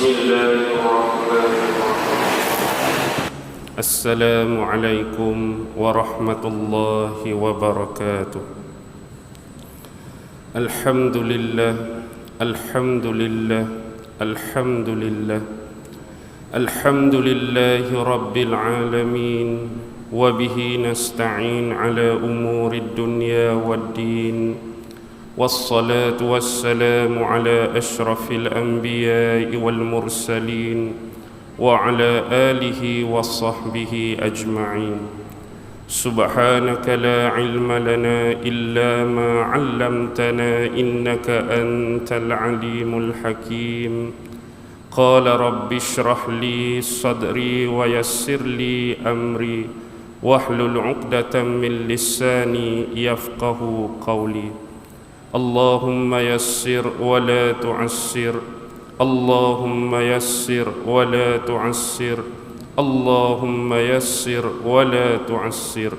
بسم الله الرحمن الرحيم. السلام عليكم ورحمة الله وبركاته. الحمد لله الحمد لله الحمد لله الحمد لله رب العالمين، وبه نستعين على أمور الدنيا والدين، والصلاة والسلام على أشرف الأنبياء والمرسلين وعلى آله وصحبه أجمعين. سبحانك لا علم لنا إلا ما علمتنا إنك أنت العليم الحكيم. قال رب اشرح لي صدري ويسر لي أمري واحلل عقدة من لساني يفقه قولي. اللهم يسر ولا تعسر، اللهم يسر ولا تعسر، اللهم يسر ولا تعسر.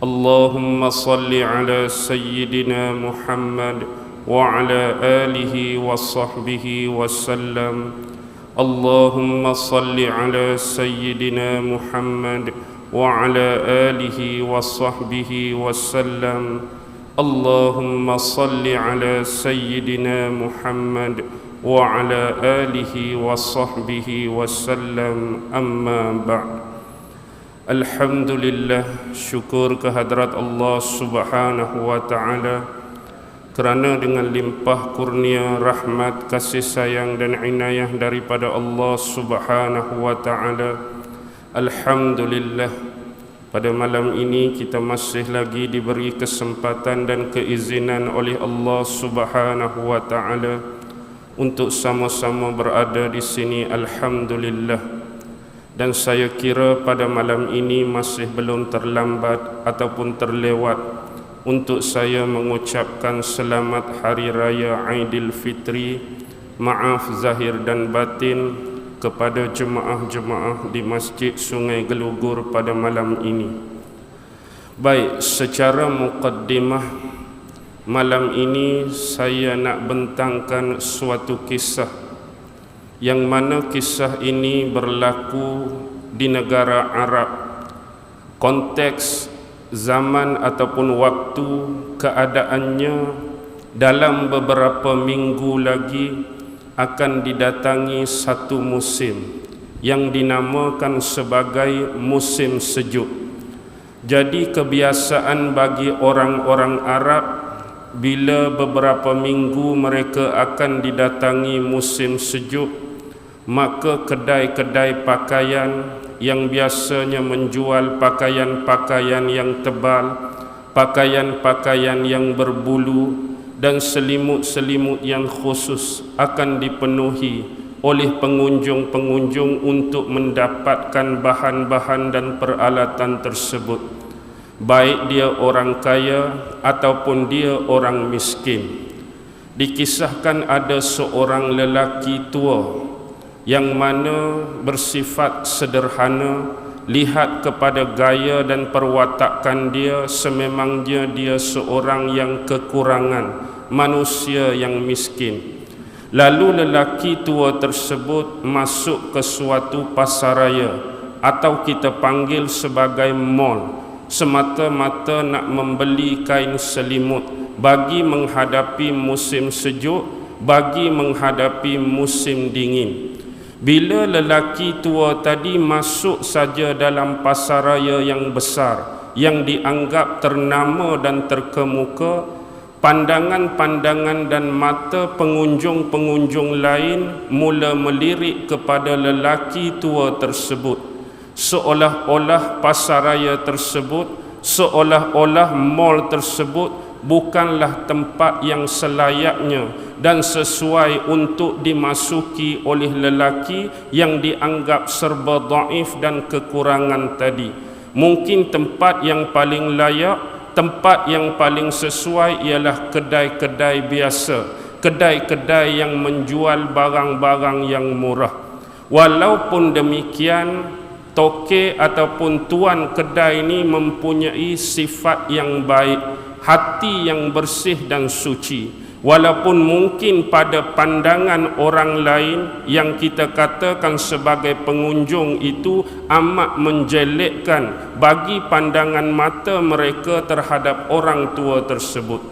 اللهم صل على سيدنا محمد وعلى آله وصحبه وسلم. اللهم صل على سيدنا محمد وعلى آله وصحبه وسلم. اللهم صل على سيدنا محمد وعلى آله وصحبه وسلم. أما بعد. Alhamdulillah, syukur kehadrat Allah Subhanahu wa ta'ala, kerana dengan limpah kurnia rahmat, kasih sayang dan inayah daripada Allah Subhanahu wa ta'ala, alhamdulillah, pada malam ini kita masih lagi diberi kesempatan dan keizinan oleh Allah Subhanahu wa ta'ala untuk sama-sama berada di sini. Alhamdulillah. Dan saya kira pada malam ini masih belum terlambat ataupun terlewat untuk saya mengucapkan selamat Hari Raya Aidilfitri, maaf zahir dan batin, kepada jemaah-jemaah di Masjid Sungai Gelugur pada malam ini. Baik, secara muqaddimah, malam ini saya nak bentangkan suatu kisah, yang mana kisah ini berlaku di negara Arab. Konteks zaman ataupun waktu keadaannya dalam beberapa minggu lagi akan didatangi satu musim yang dinamakan sebagai musim sejuk. Jadi kebiasaan bagi orang-orang Arab, bila beberapa minggu mereka akan didatangi musim sejuk, maka kedai-kedai pakaian yang biasanya menjual pakaian-pakaian yang tebal, pakaian-pakaian yang berbulu dan selimut-selimut yang khusus akan dipenuhi oleh pengunjung-pengunjung untuk mendapatkan bahan-bahan dan peralatan tersebut, baik dia orang kaya ataupun dia orang miskin. Dikisahkan ada seorang lelaki tua yang mana bersifat sederhana. Lihat kepada gaya dan perwatakan dia, sememangnya dia seorang yang kekurangan, manusia yang miskin. Lalu lelaki tua tersebut masuk ke suatu pasaraya atau kita panggil sebagai mall, semata-mata nak membeli kain selimut bagi menghadapi musim sejuk, bagi menghadapi musim dingin. Bila lelaki tua tadi masuk saja dalam pasaraya yang besar, yang dianggap ternama dan terkemuka, pandangan-pandangan dan mata pengunjung-pengunjung lain mula melirik kepada lelaki tua tersebut, seolah-olah pasaraya tersebut, seolah-olah mall tersebut bukanlah tempat yang selayaknya dan sesuai untuk dimasuki oleh lelaki yang dianggap serba dhaif dan kekurangan tadi. Mungkin tempat yang paling layak, tempat yang paling sesuai ialah kedai-kedai biasa, kedai-kedai yang menjual barang-barang yang murah. Walaupun demikian, toke ataupun tuan kedai ini mempunyai sifat yang baik, hati yang bersih dan suci. Walaupun mungkin pada pandangan orang lain yang kita katakan sebagai pengunjung itu amat menjelekkan bagi pandangan mata mereka terhadap orang tua tersebut.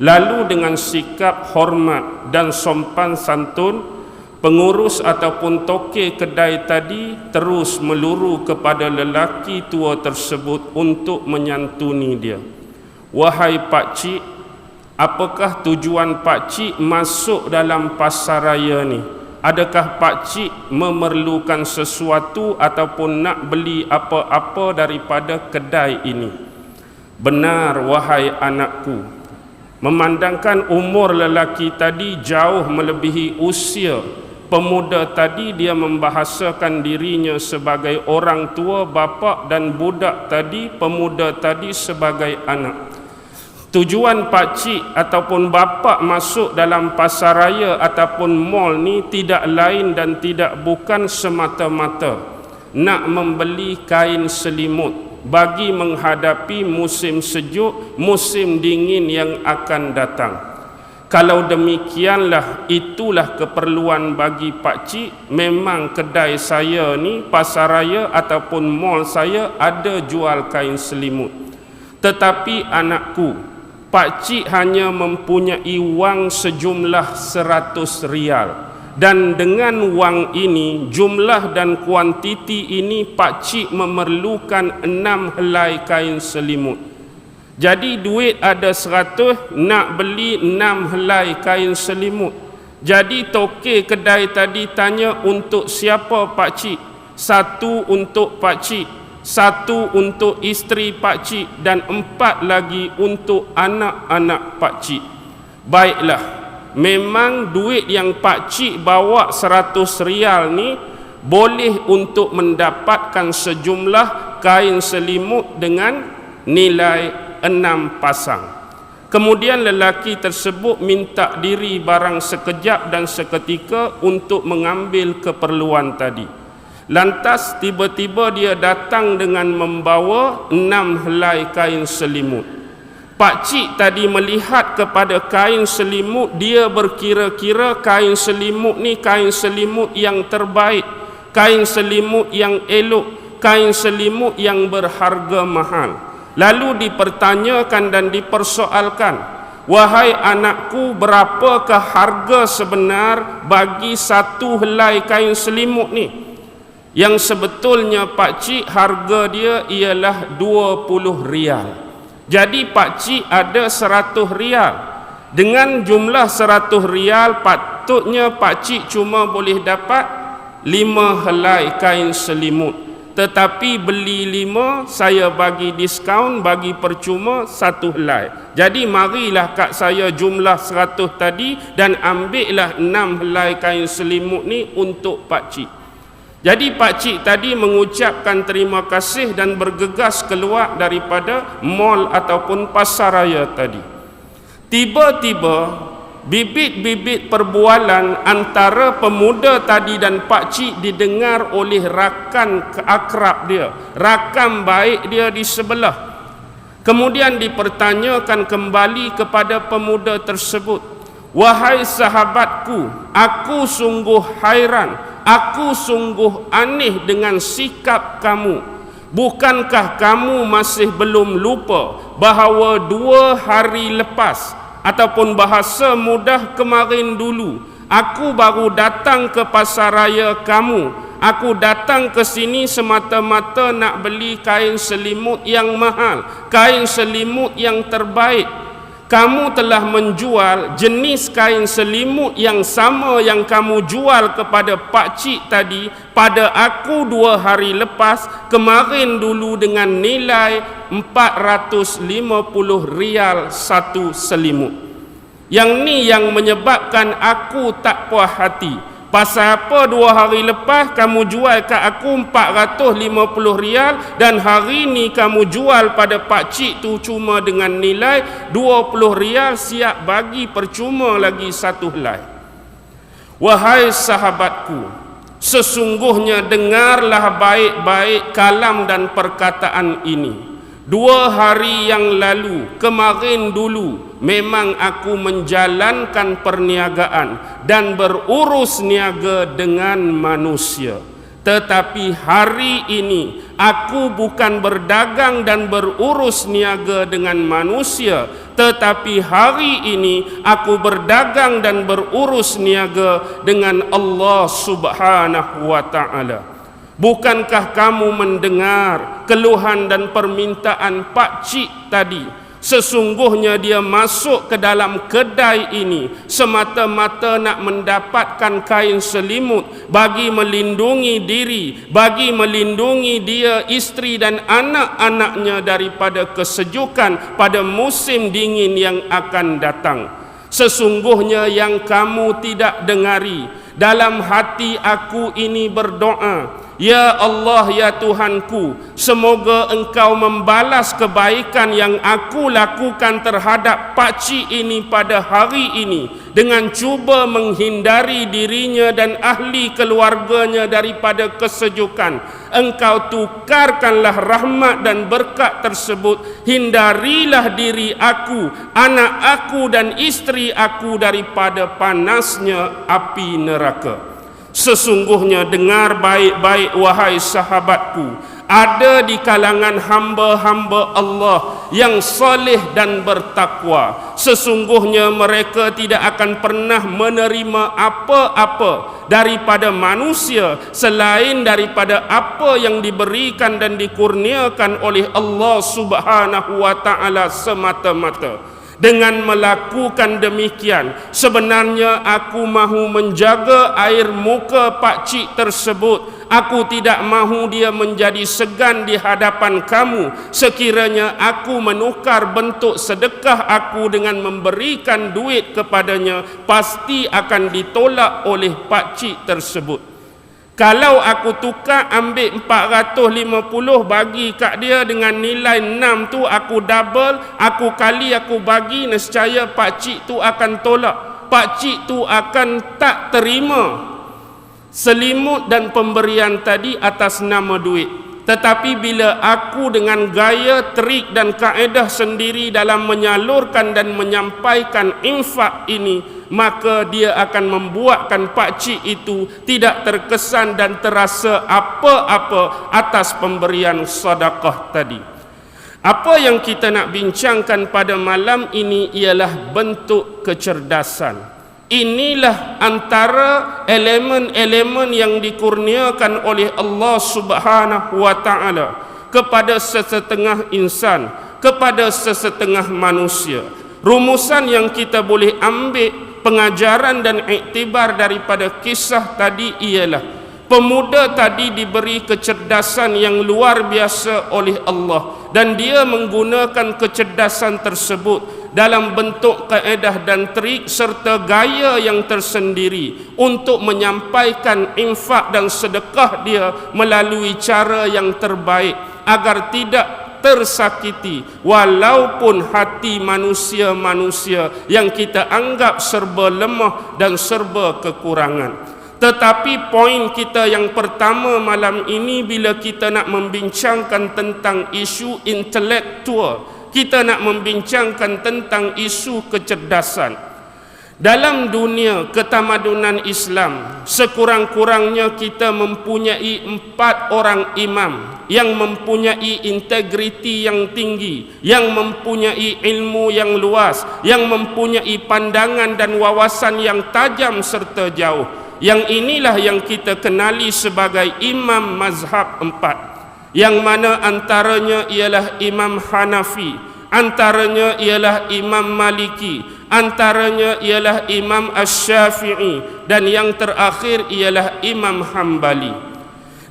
Lalu dengan sikap hormat dan sopan santun, pengurus ataupun tokek kedai tadi terus meluru kepada lelaki tua tersebut untuk menyantuni dia. Wahai pakcik, apakah tujuan pakcik masuk dalam pasaraya ni? Adakah pakcik memerlukan sesuatu ataupun nak beli apa-apa daripada kedai ini? Benar, wahai anakku. Memandangkan umur lelaki tadi jauh melebihi usia pemuda tadi, dia membahasakan dirinya sebagai orang tua, bapa, dan budak tadi, pemuda tadi sebagai anak. Tujuan pakcik ataupun bapa masuk dalam pasaraya ataupun mall ni tidak lain dan tidak bukan semata-mata nak membeli kain selimut bagi menghadapi musim sejuk, musim dingin yang akan datang. Kalau demikianlah, itulah keperluan bagi pakcik. Memang kedai saya ni, pasaraya ataupun mall saya ada jual kain selimut. Tetapi anakku, pakcik hanya mempunyai wang sejumlah 100 rial. Dan dengan wang ini, jumlah dan kuantiti ini, pakcik memerlukan 6 helai kain selimut. Jadi duit ada 100, nak beli 6 helai kain selimut. Jadi tokek kedai tadi tanya, untuk siapa pakcik? 1 untuk pakcik, 1 untuk isteri pakcik, dan 4 lagi untuk anak-anak pakcik. Baiklah, memang duit yang pakcik bawa 100 rial ni boleh untuk mendapatkan sejumlah kain selimut dengan nilai 6 pasang. Kemudian lelaki tersebut minta diri barang sekejap dan seketika untuk mengambil keperluan tadi. Lantas tiba-tiba dia datang dengan membawa 6 helai kain selimut. Pakcik tadi melihat kepada kain selimut, dia berkira-kira kain selimut ni kain selimut yang terbaik, kain selimut yang elok, kain selimut yang berharga mahal. Lalu dipertanyakan dan dipersoalkan, wahai anakku, berapakah harga sebenar bagi 1 helai kain selimut ni? Yang sebetulnya pakcik harga dia ialah 20 rial. Jadi pakcik ada 100 rial. Dengan jumlah 100 rial, patutnya pakcik cuma boleh dapat 5 helai kain selimut. Tetapi beli 5, saya bagi diskaun, bagi percuma 1 helai. Jadi marilah kat saya jumlah 100 tadi dan ambillah 6 helai kain selimut ni untuk pakcik. Jadi pakcik tadi mengucapkan terima kasih dan bergegas keluar daripada mall ataupun pasaraya tadi. Tiba-tiba bibit-bibit perbualan antara pemuda tadi dan pakcik didengar oleh rakan akrab dia, rakan baik dia di sebelah. Kemudian dipertanyakan kembali kepada pemuda tersebut, wahai sahabatku, aku sungguh hairan, aku sungguh aneh dengan sikap kamu. Bukankah kamu masih belum lupa bahawa 2 hari lepas, ataupun bahasa mudah kemarin dulu, aku baru datang ke pasaraya kamu. Aku datang ke sini semata-mata nak beli kain selimut yang mahal, kain selimut yang terbaik. Kamu telah menjual jenis kain selimut yang sama yang kamu jual kepada pakcik tadi pada aku 2 hari lepas, kemarin dulu, dengan nilai 450 rial 1 selimut. Yang ni yang menyebabkan aku tak puas hati. Pasal apa 2 hari lepas kamu jual kat aku 450 rial dan hari ni kamu jual pada pakcik tu cuma dengan nilai 20 rial, siap bagi percuma lagi 1 helai. Wahai sahabatku, sesungguhnya dengarlah baik-baik kalam dan perkataan ini. 2 hari yang lalu, kemarin dulu, memang aku menjalankan perniagaan dan berurus niaga dengan manusia. Tetapi hari ini aku bukan berdagang dan berurus niaga dengan manusia, tetapi hari ini aku berdagang dan berurus niaga dengan Allah Subhanahu wa ta'ala. Bukankah kamu mendengar keluhan dan permintaan Pak Cik tadi? Sesungguhnya dia masuk ke dalam kedai ini semata-mata nak mendapatkan kain selimut bagi melindungi diri, bagi melindungi dia, isteri dan anak-anaknya daripada kesejukan pada musim dingin yang akan datang. Sesungguhnya yang kamu tidak dengari, dalam hati aku ini berdoa, ya Allah, ya Tuhanku, semoga engkau membalas kebaikan yang aku lakukan terhadap Pak Cik ini pada hari ini dengan cuba menghindari dirinya dan ahli keluarganya daripada kesejukan. Engkau tukarkanlah rahmat dan berkat tersebut. Hindarilah diri aku, anak aku dan isteri aku daripada panasnya api neraka. Sesungguhnya dengar baik-baik wahai sahabatku, ada di kalangan hamba-hamba Allah yang saleh dan bertakwa. Sesungguhnya mereka tidak akan pernah menerima apa-apa daripada manusia selain daripada apa yang diberikan dan dikurniakan oleh Allah Subhanahu wa ta'ala semata-mata. Dengan melakukan demikian, sebenarnya aku mahu menjaga air muka Pak Cik tersebut. Aku tidak mahu dia menjadi segan di hadapan kamu. Sekiranya aku menukar bentuk sedekah aku dengan memberikan duit kepadanya, pasti akan ditolak oleh Pak Cik tersebut. Kalau aku tukar ambil 450 bagi kat dia dengan nilai 6 tu, aku double, aku kali, aku bagi, nescaya Pak Cik tu akan tolak. Pak Cik tu akan tak terima selimut dan pemberian tadi atas nama duit. Tetapi bila aku dengan gaya, trik dan kaedah sendiri dalam menyalurkan dan menyampaikan infak ini, maka dia akan membuatkan Pak Cik itu tidak terkesan dan terasa apa-apa atas pemberian sedekah tadi. Apa yang kita nak bincangkan pada malam ini ialah bentuk kecerdasan. Inilah antara elemen-elemen yang dikurniakan oleh Allah Subhanahu wa ta'ala kepada sesetengah insan, kepada sesetengah manusia. Rumusan yang kita boleh ambil pengajaran dan iktibar daripada kisah tadi ialah pemuda tadi diberi kecerdasan yang luar biasa oleh Allah, dan dia menggunakan kecerdasan tersebut dalam bentuk kaedah dan trik serta gaya yang tersendiri untuk menyampaikan infak dan sedekah dia melalui cara yang terbaik agar tidak tersakiti walaupun hati manusia-manusia yang kita anggap serba lemah dan serba kekurangan. Tetapi poin kita yang pertama malam ini, bila kita nak membincangkan tentang isu intelektual, kita nak membincangkan tentang isu kecerdasan. Dalam dunia ketamadunan Islam, sekurang-kurangnya kita mempunyai 4 orang imam yang mempunyai integriti yang tinggi, yang mempunyai ilmu yang luas, yang mempunyai pandangan dan wawasan yang tajam serta jauh. Yang inilah yang kita kenali sebagai imam mazhab 4, yang mana antaranya ialah Imam Hanafi, antaranya ialah Imam Maliki, antaranya ialah Imam Asy-Syafi'i, dan yang terakhir ialah Imam Hambali.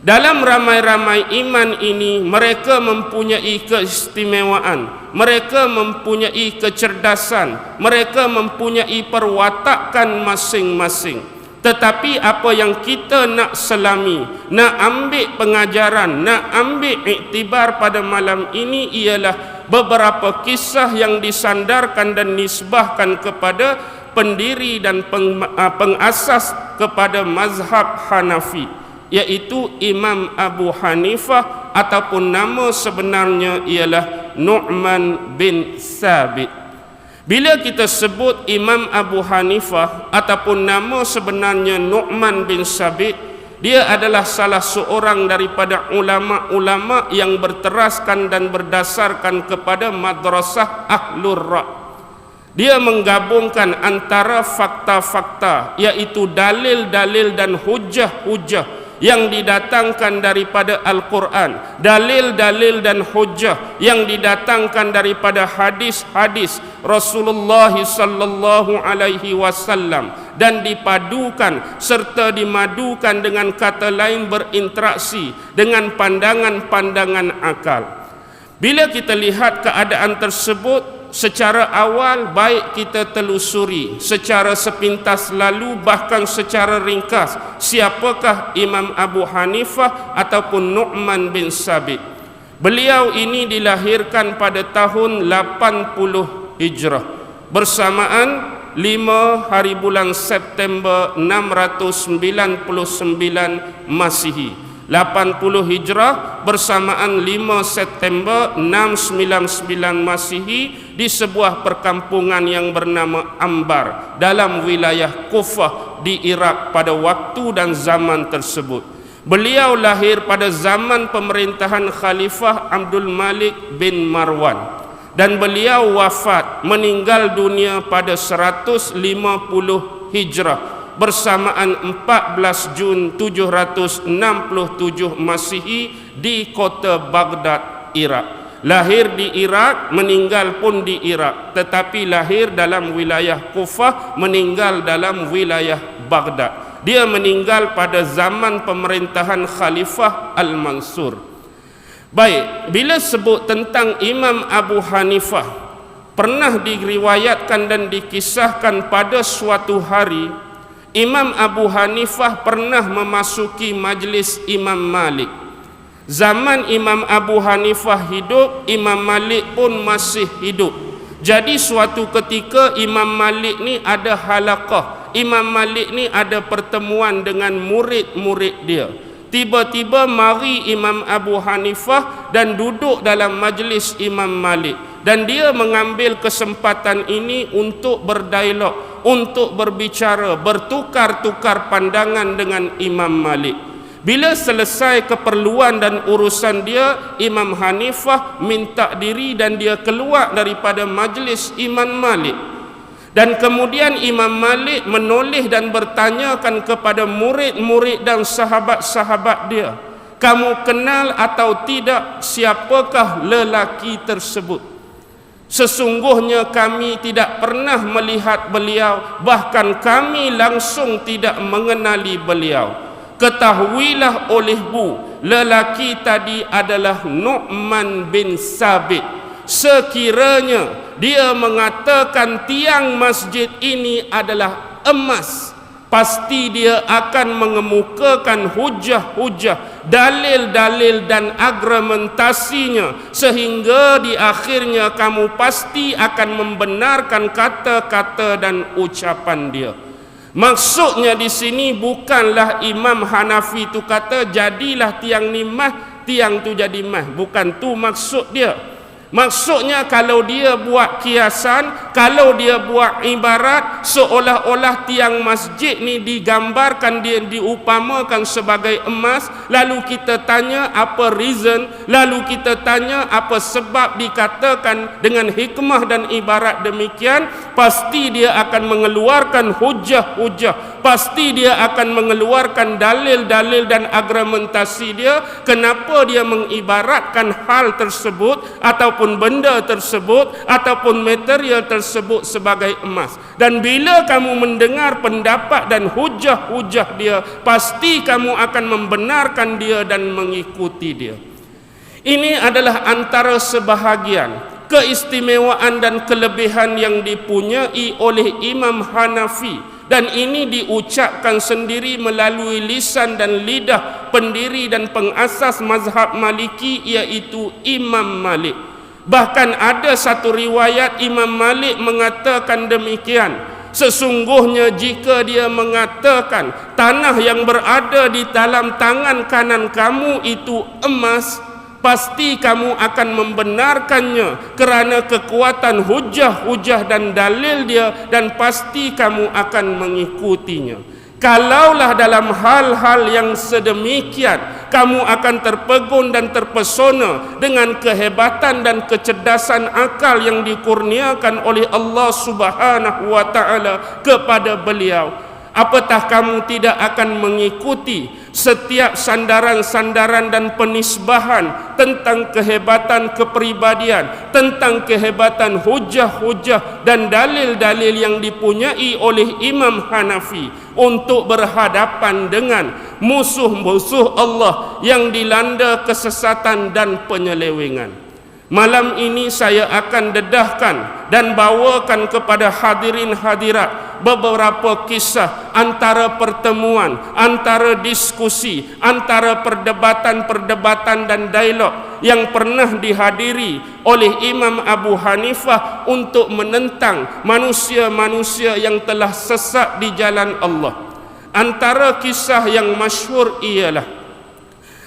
Dalam ramai-ramai iman ini, mereka mempunyai keistimewaan, mereka mempunyai kecerdasan, mereka mempunyai perwatakan masing-masing. Tetapi apa yang kita nak selami, nak ambil pengajaran, nak ambil iktibar pada malam ini ialah beberapa kisah yang disandarkan dan nisbahkan kepada pendiri dan pengasas kepada mazhab Hanafi, iaitu Imam Abu Hanifah, ataupun nama sebenarnya ialah Nu'man bin Thabit. Bila kita sebut Imam Abu Hanifah ataupun nama sebenarnya Nu'man bin Sabit, dia adalah salah seorang daripada ulama-ulama yang berteraskan dan berdasarkan kepada madrasah Ahlur Ra'. Dia menggabungkan antara fakta-fakta, iaitu dalil-dalil dan hujah-hujah yang didatangkan daripada Al-Quran, dalil-dalil dan hujah yang didatangkan daripada hadis-hadis Rasulullah sallallahu alaihi wasallam, dan dipadukan serta dimadukan dengan kata lain berinteraksi dengan pandangan-pandangan akal. Bila kita lihat keadaan tersebut secara awal, baik kita telusuri secara sepintas lalu bahkan secara ringkas siapakah Imam Abu Hanifah ataupun Nu'man bin Sabit. Beliau ini dilahirkan pada tahun 80 Hijrah bersamaan 5 hari bulan September 699 Masihi. 80 Hijrah bersamaan 5 September 699 Masihi di sebuah perkampungan yang bernama Ambar dalam wilayah Kufah di Iraq pada waktu dan zaman tersebut. Beliau lahir pada zaman pemerintahan Khalifah Abdul Malik bin Marwan, dan beliau wafat meninggal dunia pada 150 Hijrah bersamaan 14 Jun 767 Masihi di kota Baghdad, Iraq. Lahir di Iraq, meninggal pun di Iraq, tetapi lahir dalam wilayah Kufah, meninggal dalam wilayah Baghdad. Dia meninggal pada zaman pemerintahan Khalifah Al-Mansur. Baik, bila sebut tentang Imam Abu Hanifah, pernah diriwayatkan dan dikisahkan pada suatu hari Imam Abu Hanifah pernah memasuki majlis Imam Malik. Zaman Imam Abu Hanifah hidup, Imam Malik pun masih hidup. Jadi suatu ketika Imam Malik ni ada halaqah, Imam Malik ni ada pertemuan dengan murid-murid dia. Tiba-tiba mari Imam Abu Hanifah dan duduk dalam majlis Imam Malik, dan dia mengambil kesempatan ini untuk berdialog, untuk berbicara, bertukar-tukar pandangan dengan Imam Malik. Bila selesai keperluan dan urusan dia, Imam Hanifah minta diri dan dia keluar daripada majlis Imam Malik. Dan kemudian Imam Malik menoleh dan bertanyakan kepada murid-murid dan sahabat-sahabat dia, "Kamu kenal atau tidak siapakah lelaki tersebut? Sesungguhnya kami tidak pernah melihat beliau, bahkan kami langsung tidak mengenali beliau. Ketahuilah olehmu, lelaki tadi adalah Nu'man bin Sabit. Sekiranya dia mengatakan tiang masjid ini adalah emas, pasti dia akan mengemukakan hujah-hujah, dalil-dalil dan argumentasinya, sehingga di akhirnya kamu pasti akan membenarkan kata-kata dan ucapan dia." Maksudnya di sini bukanlah Imam Hanafi tu kata jadilah tiang ni mah, tiang tu jadi mah, bukan tu maksud dia. Maksudnya kalau dia buat kiasan, kalau dia buat ibarat seolah-olah tiang masjid ni digambarkan, dia diupamakan sebagai emas, lalu kita tanya apa reason, lalu kita tanya apa sebab dikatakan dengan hikmah dan ibarat demikian, pasti dia akan mengeluarkan hujah-hujah, pasti dia akan mengeluarkan dalil-dalil dan argumentasi dia kenapa dia mengibaratkan hal tersebut ataupun benda tersebut ataupun material tersebut sebagai emas. Dan bila kamu mendengar pendapat dan hujah-hujah dia, pasti kamu akan membenarkan dia dan mengikuti dia. Ini adalah antara sebahagian keistimewaan dan kelebihan yang dipunyai oleh Imam Hanafi, dan ini diucapkan sendiri melalui lisan dan lidah pendiri dan pengasas mazhab Maliki, iaitu Imam Malik. Bahkan ada satu riwayat Imam Malik mengatakan demikian, sesungguhnya jika dia mengatakan tanah yang berada di dalam tangan kanan kamu itu emas, pasti kamu akan membenarkannya kerana kekuatan hujah-hujah dan dalil dia, dan pasti kamu akan mengikutinya. Kalaulah dalam hal-hal yang sedemikian kamu akan terpegun dan terpesona dengan kehebatan dan kecerdasan akal yang dikurniakan oleh Allah Subhanahu wa taala kepada beliau, apatah kamu tidak akan mengikuti setiap sandaran-sandaran dan penisbahan tentang kehebatan kepribadian, tentang kehebatan hujah-hujah dan dalil-dalil yang dipunyai oleh Imam Hanafi untuk berhadapan dengan musuh-musuh Allah yang dilanda kesesatan dan penyelewengan. Malam ini saya akan dedahkan dan bawakan kepada hadirin hadirat beberapa kisah antara pertemuan, antara diskusi, antara perdebatan-perdebatan dan dialog yang pernah dihadiri oleh Imam Abu Hanifah untuk menentang manusia-manusia yang telah sesat di jalan Allah. Antara kisah yang masyhur ialah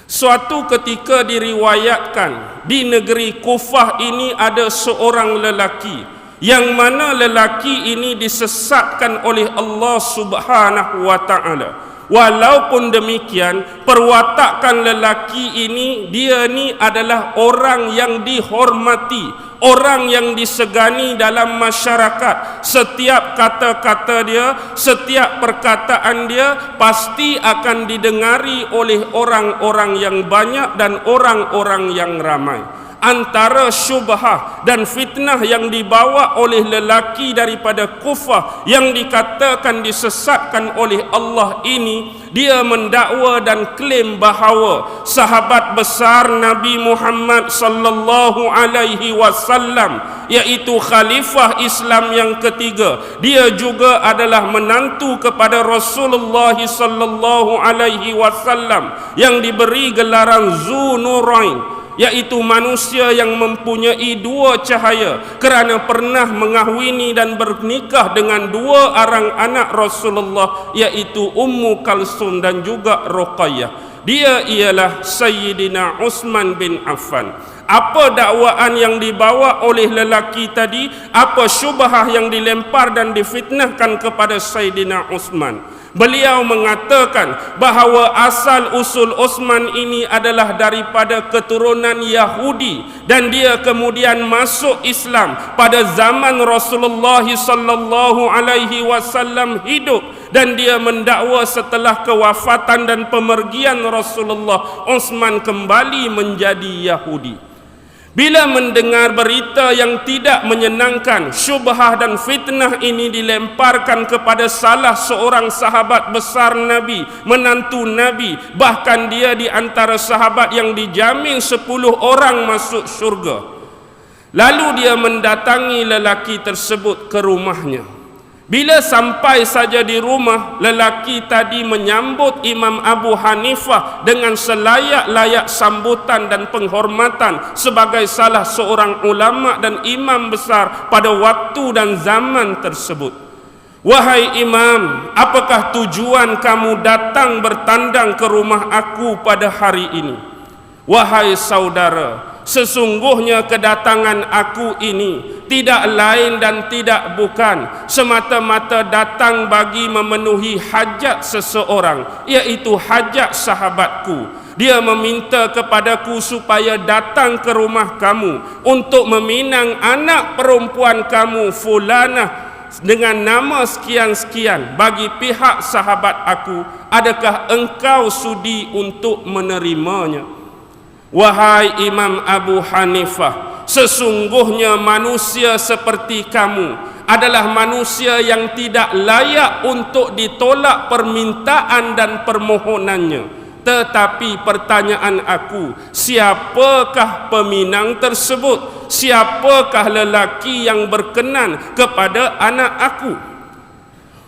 suatu ketika diriwayatkan di negeri Kufah ini ada seorang lelaki yang mana lelaki ini disesatkan oleh Allah Subhanahu wa taala. Walaupun demikian, perwatakan lelaki ini, dia ni adalah orang yang dihormati, orang yang disegani dalam masyarakat. Setiap kata-kata dia, setiap perkataan dia pasti akan didengari oleh orang-orang yang banyak dan orang-orang yang ramai. Antara syubhah dan fitnah yang dibawa oleh lelaki daripada Kufah yang dikatakan disesatkan oleh Allah ini, dia mendakwa dan klaim bahawa sahabat besar Nabi Muhammad sallallahu alaihi wasallam, iaitu khalifah Islam yang ketiga, dia juga adalah menantu kepada Rasulullah sallallahu alaihi wasallam yang diberi gelaran Zunurain, iaitu manusia yang mempunyai dua cahaya, kerana pernah mengahwini dan bernikah dengan dua orang anak Rasulullah, iaitu Ummu Kalsum dan juga Ruqayyah. Dia ialah Sayyidina Uthman bin Affan. Apa dakwaan yang dibawa oleh lelaki tadi? Apa syubhah yang dilempar dan difitnahkan kepada Sayyidina Uthman? Beliau mengatakan bahawa asal usul Uthman ini adalah daripada keturunan Yahudi dan dia kemudian masuk Islam pada zaman Rasulullah sallallahu alaihi wasallam hidup, dan dia mendakwa setelah kewafatan dan pemergian Rasulullah, Uthman kembali menjadi Yahudi. Bila mendengar berita yang tidak menyenangkan, syubhah dan fitnah ini dilemparkan kepada salah seorang sahabat besar Nabi, menantu Nabi, bahkan dia di antara sahabat yang dijamin 10 orang masuk syurga. Lalu dia mendatangi lelaki tersebut ke rumahnya. Bila sampai saja di rumah, lelaki tadi menyambut Imam Abu Hanifah dengan selayak-layak sambutan dan penghormatan sebagai salah seorang ulama dan imam besar pada waktu dan zaman tersebut. Wahai imam, apakah tujuan kamu datang bertandang ke rumah aku pada hari ini? Wahai saudara, sesungguhnya kedatangan aku ini tidak lain dan tidak bukan semata-mata datang bagi memenuhi hajat seseorang, iaitu hajat sahabatku. Dia meminta kepadaku supaya datang ke rumah kamu untuk meminang anak perempuan kamu Fulanah dengan nama sekian-sekian bagi pihak sahabat aku. Adakah engkau sudi untuk menerimanya? Wahai Imam Abu Hanifah, sesungguhnya manusia seperti kamu adalah manusia yang tidak layak untuk ditolak permintaan dan permohonannya. Tetapi pertanyaan aku, siapakah peminang tersebut? Siapakah lelaki yang berkenan kepada anak aku?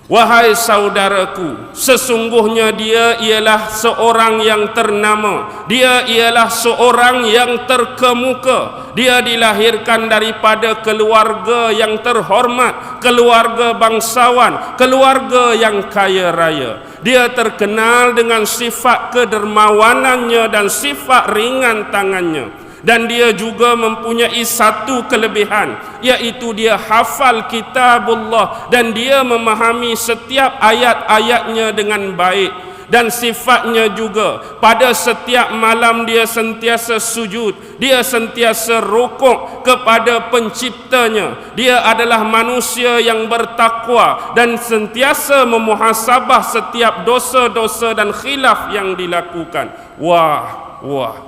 Wahai saudaraku, sesungguhnya dia ialah seorang yang ternama, dia ialah seorang yang terkemuka. Dia dilahirkan daripada keluarga yang terhormat, keluarga bangsawan, keluarga yang kaya raya. Dia terkenal dengan sifat kedermawanannya dan sifat ringan tangannya. Dan dia juga mempunyai satu kelebihan, iaitu dia hafal kitabullah dan dia memahami setiap ayat-ayatnya dengan baik. Dan sifatnya juga pada setiap malam dia sentiasa sujud, dia sentiasa rukuk kepada penciptanya. Dia adalah manusia yang bertakwa dan sentiasa memuhasabah setiap dosa-dosa dan khilaf yang dilakukan. Wah.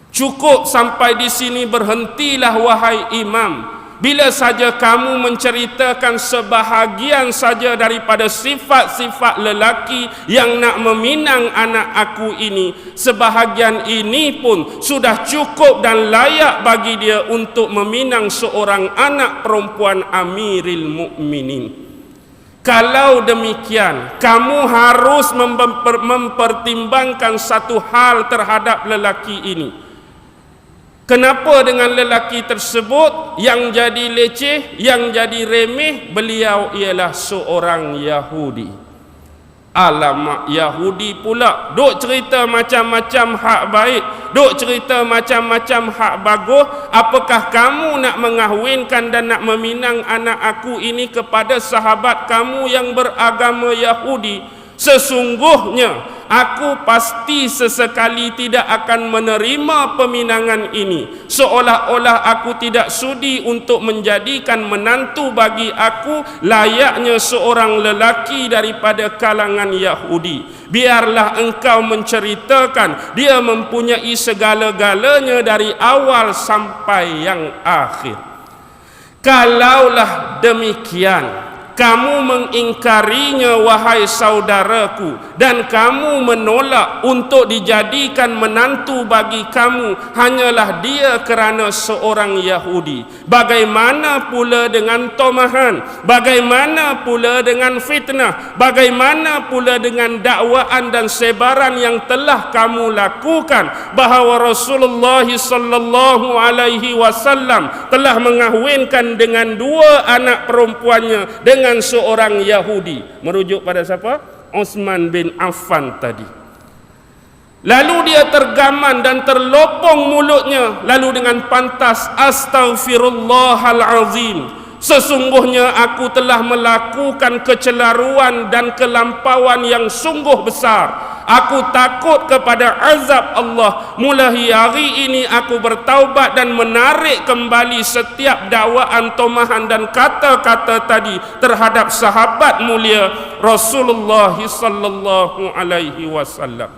Cukup sampai di sini, berhentilah wahai imam. Bila saja kamu menceritakan sebahagian saja daripada sifat-sifat lelaki yang nak meminang anak aku ini, sebahagian ini pun sudah cukup dan layak bagi dia untuk meminang seorang anak perempuan Amiril Mukminin. Kalau demikian, kamu harus mempertimbangkan satu hal terhadap lelaki ini. Kenapa dengan lelaki tersebut yang jadi leceh, yang jadi remeh, beliau ialah seorang Yahudi. Alamak, Yahudi pula duk cerita macam-macam hak baik, duk cerita macam-macam hak bagus. Apakah kamu nak mengahwinkan dan nak meminang anak aku ini kepada sahabat kamu yang beragama Yahudi? Sesungguhnya aku pasti sesekali tidak akan menerima peminangan ini, seolah-olah aku tidak sudi untuk menjadikan menantu bagi aku layaknya seorang lelaki daripada kalangan Yahudi. Biarlah engkau menceritakan dia mempunyai segala-galanya dari awal sampai yang akhir. Kalaulah demikian, kamu mengingkarinya wahai saudaraku, dan kamu menolak untuk dijadikan menantu bagi kamu hanyalah dia kerana seorang Yahudi. Bagaimana pula dengan tomahan? Bagaimana pula dengan fitnah? Bagaimana pula dengan dakwaan dan sebaran yang telah kamu lakukan bahawa Rasulullah sallallahu alaihi wasallam telah mengahwinkan dengan dua anak perempuannya dengan seorang Yahudi? Merujuk pada siapa? Utsman bin Affan tadi. Lalu dia tergaman dan terlopong mulutnya, lalu dengan pantas, astaghfirullahalazim, sesungguhnya aku telah melakukan kecelaruan dan kelampauan yang sungguh besar. Aku takut kepada azab Allah. Mulai hari ini aku bertaubat dan menarik kembali setiap dakwaan, tomahan dan kata-kata tadi terhadap sahabat mulia Rasulullah sallallahu alaihi wasallam.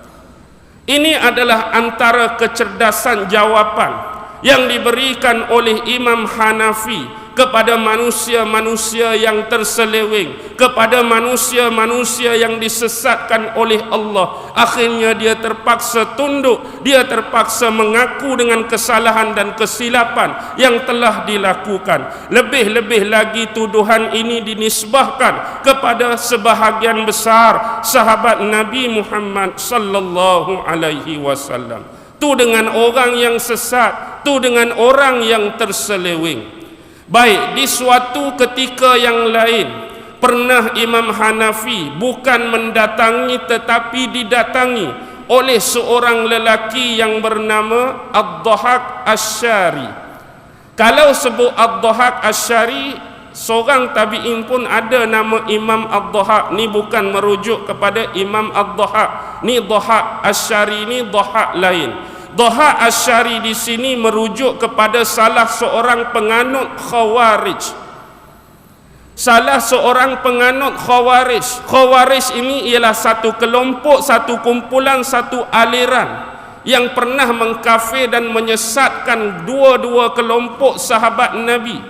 Ini adalah antara kecerdasan jawapan yang diberikan oleh Imam Hanafi kepada manusia-manusia yang terseleweng, kepada manusia-manusia yang disesatkan oleh Allah. Akhirnya dia terpaksa tunduk, dia terpaksa mengaku dengan kesalahan dan kesilapan yang telah dilakukan. Lebih-lebih lagi tuduhan ini dinisbahkan kepada sebahagian besar sahabat Nabi Muhammad sallallahu alaihi wasallam. Tu dengan orang yang sesat, tu dengan orang yang terseleweng. Baik, di suatu ketika yang lain, pernah Imam Hanafi bukan mendatangi tetapi didatangi oleh seorang lelaki yang bernama Ad-Dhahak Asy-Syari. Kalau sebut Ad-Dhahak Asy-Syari, seorang tabi'in pun ada nama Imam Ad-Dhahak. Ni bukan merujuk kepada Imam Ad-Dhahak. Ni Dhahak Asy-Syari, ni Dhahak lain. Dhahak Asy-Syari di sini merujuk kepada salah seorang penganut Khawarij. Salah seorang penganut Khawarij. Khawarij ini ialah satu kelompok, satu kumpulan, satu aliran yang pernah mengkafir dan menyesatkan dua-dua kelompok sahabat Nabi.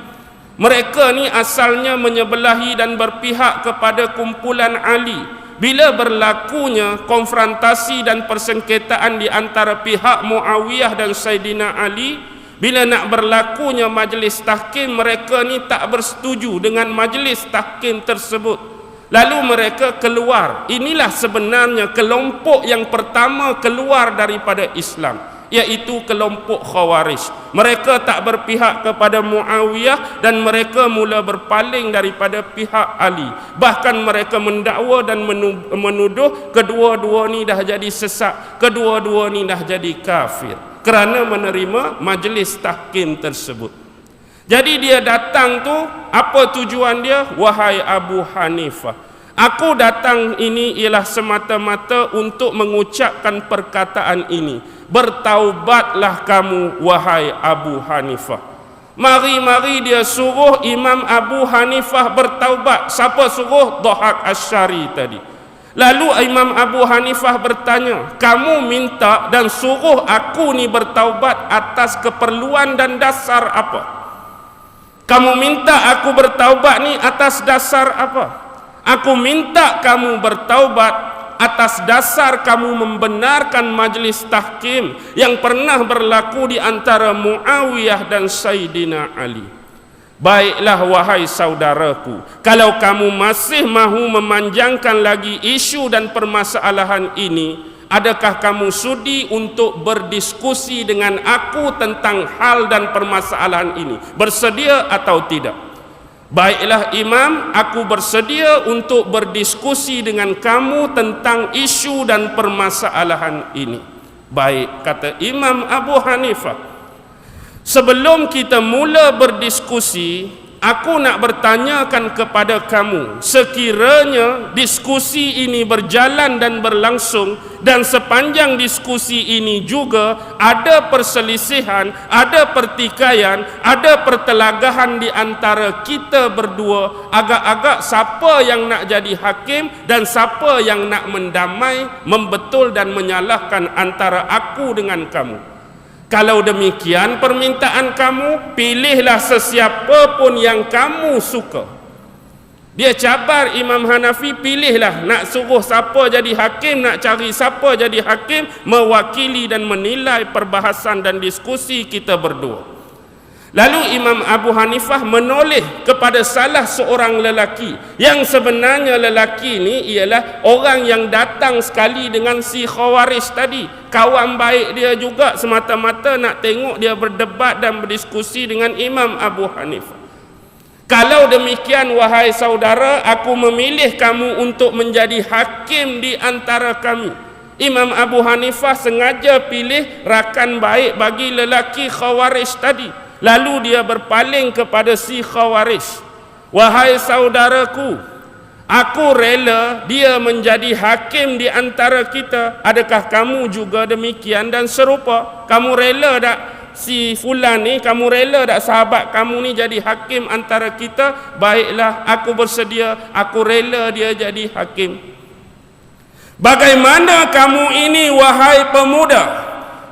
Mereka ni asalnya menyebelahi dan berpihak kepada kumpulan Ali. Bila berlakunya konfrontasi dan persengketaan di antara pihak Muawiyah dan Saidina Ali, bila nak berlakunya majlis tahkim, mereka ni tak bersetuju dengan majlis tahkim tersebut. Lalu mereka keluar. Inilah sebenarnya kelompok yang pertama keluar daripada Islam, iaitu kelompok Khawarij. Mereka tak berpihak kepada Muawiyah dan mereka mula berpaling daripada pihak Ali. Bahkan mereka mendakwa dan menuduh kedua-dua ni dah jadi sesat, kedua-dua ni dah jadi kafir kerana menerima majlis tahkim tersebut. Jadi dia datang tu, apa tujuan dia? Wahai Abu Hanifah, aku datang ini ialah semata-mata untuk mengucapkan perkataan ini. Bertaubatlah kamu, wahai Abu Hanifah. Mari-mari dia suruh Imam Abu Hanifah bertaubat. Siapa suruh? Dhahak Asy'ari tadi. Lalu Imam Abu Hanifah bertanya, kamu minta dan suruh aku ni bertaubat atas keperluan dan dasar apa? Kamu minta aku bertaubat ni atas dasar apa? Aku minta kamu bertaubat atas dasar kamu membenarkan majlis tahkim yang pernah berlaku di antara Muawiyah dan Sayyidina Ali. Baiklah wahai saudaraku, kalau kamu masih mahu memanjangkan lagi isu dan permasalahan ini, adakah kamu sudi untuk berdiskusi dengan aku tentang hal dan permasalahan ini? Bersedia atau tidak? Baiklah Imam, aku bersedia untuk berdiskusi dengan kamu tentang isu dan permasalahan ini. Baik, kata Imam Abu Hanifah. Sebelum kita mula berdiskusi, aku nak bertanyakan kepada kamu, sekiranya diskusi ini berjalan dan berlangsung dan sepanjang diskusi ini juga ada perselisihan, ada pertikaian, ada pertelagahan di antara kita berdua, agak-agak siapa yang nak jadi hakim dan siapa yang nak mendamai, membetul dan menyalahkan antara aku dengan kamu. Kalau demikian permintaan kamu, pilihlah sesiapa pun yang kamu suka. Dia cabar Imam Hanafi, pilihlah nak suruh siapa jadi hakim, nak cari siapa jadi hakim, mewakili dan menilai perbahasan dan diskusi kita berdua. Lalu Imam Abu Hanifah menoleh kepada salah seorang lelaki, yang sebenarnya lelaki ni ialah orang yang datang sekali dengan si Khawarij tadi. Kawan baik dia juga, semata-mata nak tengok dia berdebat dan berdiskusi dengan Imam Abu Hanifah. Kalau demikian wahai saudara, aku memilih kamu untuk menjadi hakim di antara kami. Imam Abu Hanifah sengaja pilih rakan baik bagi lelaki Khawarij tadi. Lalu dia berpaling kepada si Khawarij. Wahai saudaraku, aku rela dia menjadi hakim di antara kita. Adakah kamu juga demikian dan serupa? Kamu rela tak si fulan ni, kamu rela tak sahabat kamu ni jadi hakim antara kita? Baiklah, aku bersedia, aku rela dia jadi hakim. Bagaimana kamu ini wahai pemuda?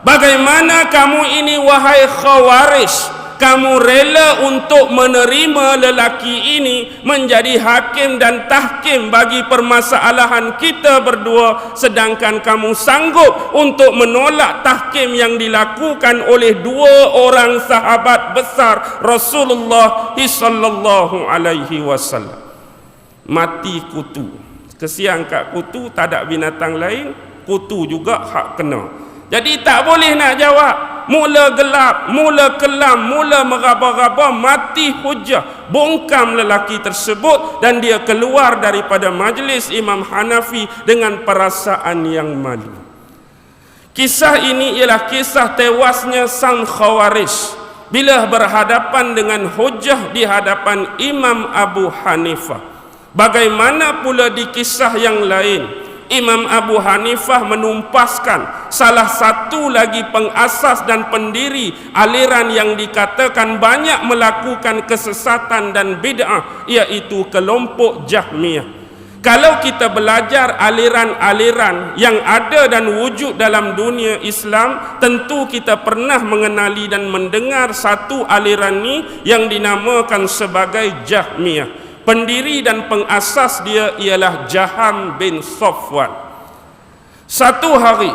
Bagaimana kamu ini wahai Khawarij? Kamu rela untuk menerima lelaki ini menjadi hakim dan tahkim bagi permasalahan kita berdua, sedangkan kamu sanggup untuk menolak tahkim yang dilakukan oleh dua orang sahabat besar Rasulullah sallallahu alaihi wasallam. Mati kutu. Kesian kat kutu, tak ada binatang lain, kutu juga hak kena. Jadi tak boleh nak jawab. Mula gelap, mula kelam, mula meraba-raba, mati hujah. Bongkam lelaki tersebut dan dia keluar daripada majlis Imam Hanafi dengan perasaan yang malu. Kisah ini ialah kisah tewasnya sang Khawarij bila berhadapan dengan hujah di hadapan Imam Abu Hanifah. Bagaimana pula di kisah yang lain, Imam Abu Hanifah menumpaskan salah satu lagi pengasas dan pendiri aliran yang dikatakan banyak melakukan kesesatan dan bid'ah, iaitu kelompok Jahmiyah. Kalau kita belajar aliran-aliran yang ada dan wujud dalam dunia Islam, tentu kita pernah mengenali dan mendengar satu aliran ni yang dinamakan sebagai Jahmiyah. Pendiri dan pengasas dia ialah Jaham bin Safwan. Satu hari,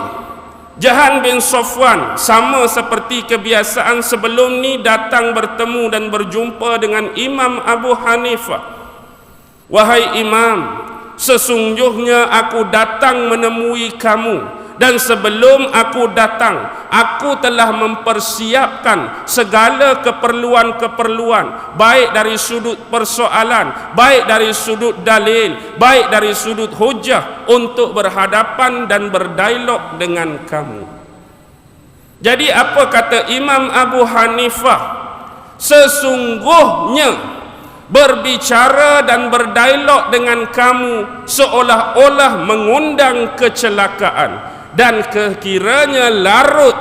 Jaham bin Safwan sama seperti kebiasaan sebelum ni datang bertemu dan berjumpa dengan Imam Abu Hanifah. Wahai Imam, sesungguhnya aku datang menemui kamu, dan sebelum aku datang, aku telah mempersiapkan segala keperluan-keperluan, baik dari sudut persoalan, baik dari sudut dalil, baik dari sudut hujah, untuk berhadapan dan berdialog dengan kamu. Jadi apa kata Imam Abu Hanifah? Sesungguhnya berbicara dan berdialog dengan kamu seolah-olah mengundang kecelakaan, dan sekiranya larut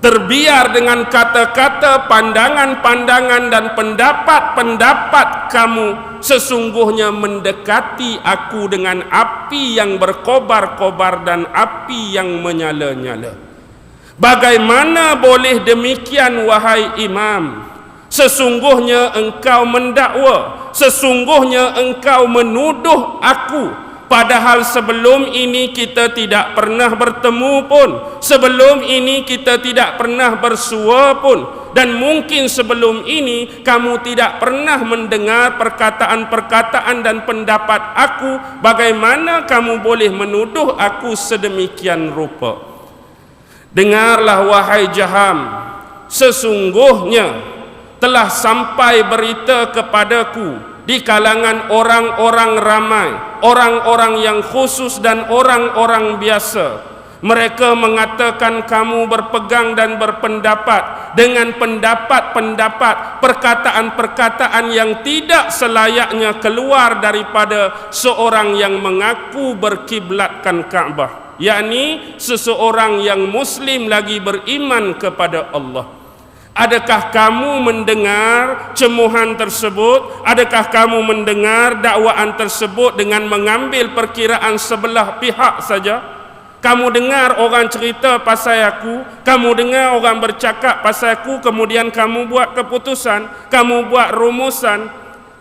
terbiar dengan kata-kata, pandangan-pandangan dan pendapat-pendapat kamu, sesungguhnya mendekati aku dengan api yang berkobar-kobar dan api yang menyala-nyala. Bagaimana boleh demikian, wahai imam? Sesungguhnya engkau mendakwa, sesungguhnya engkau menuduh aku, padahal sebelum ini kita tidak pernah bertemu pun, sebelum ini kita tidak pernah bersua pun, dan mungkin sebelum ini kamu tidak pernah mendengar perkataan-perkataan dan pendapat aku. Bagaimana kamu boleh menuduh aku sedemikian rupa? Dengarlah wahai Jaham, sesungguhnya telah sampai berita kepadaku di kalangan orang-orang ramai, orang-orang yang khusus dan orang-orang biasa. Mereka mengatakan kamu berpegang dan berpendapat dengan pendapat-pendapat, perkataan-perkataan yang tidak selayaknya keluar daripada seorang yang mengaku berkiblatkan Kaabah, yakni seseorang yang muslim lagi beriman kepada Allah. Adakah kamu mendengar cemuhan tersebut? Adakah kamu mendengar dakwaan tersebut dengan mengambil perkiraan sebelah pihak saja? Kamu dengar orang cerita pasal aku, kamu dengar orang bercakap pasal aku, kemudian kamu buat keputusan, kamu buat rumusan,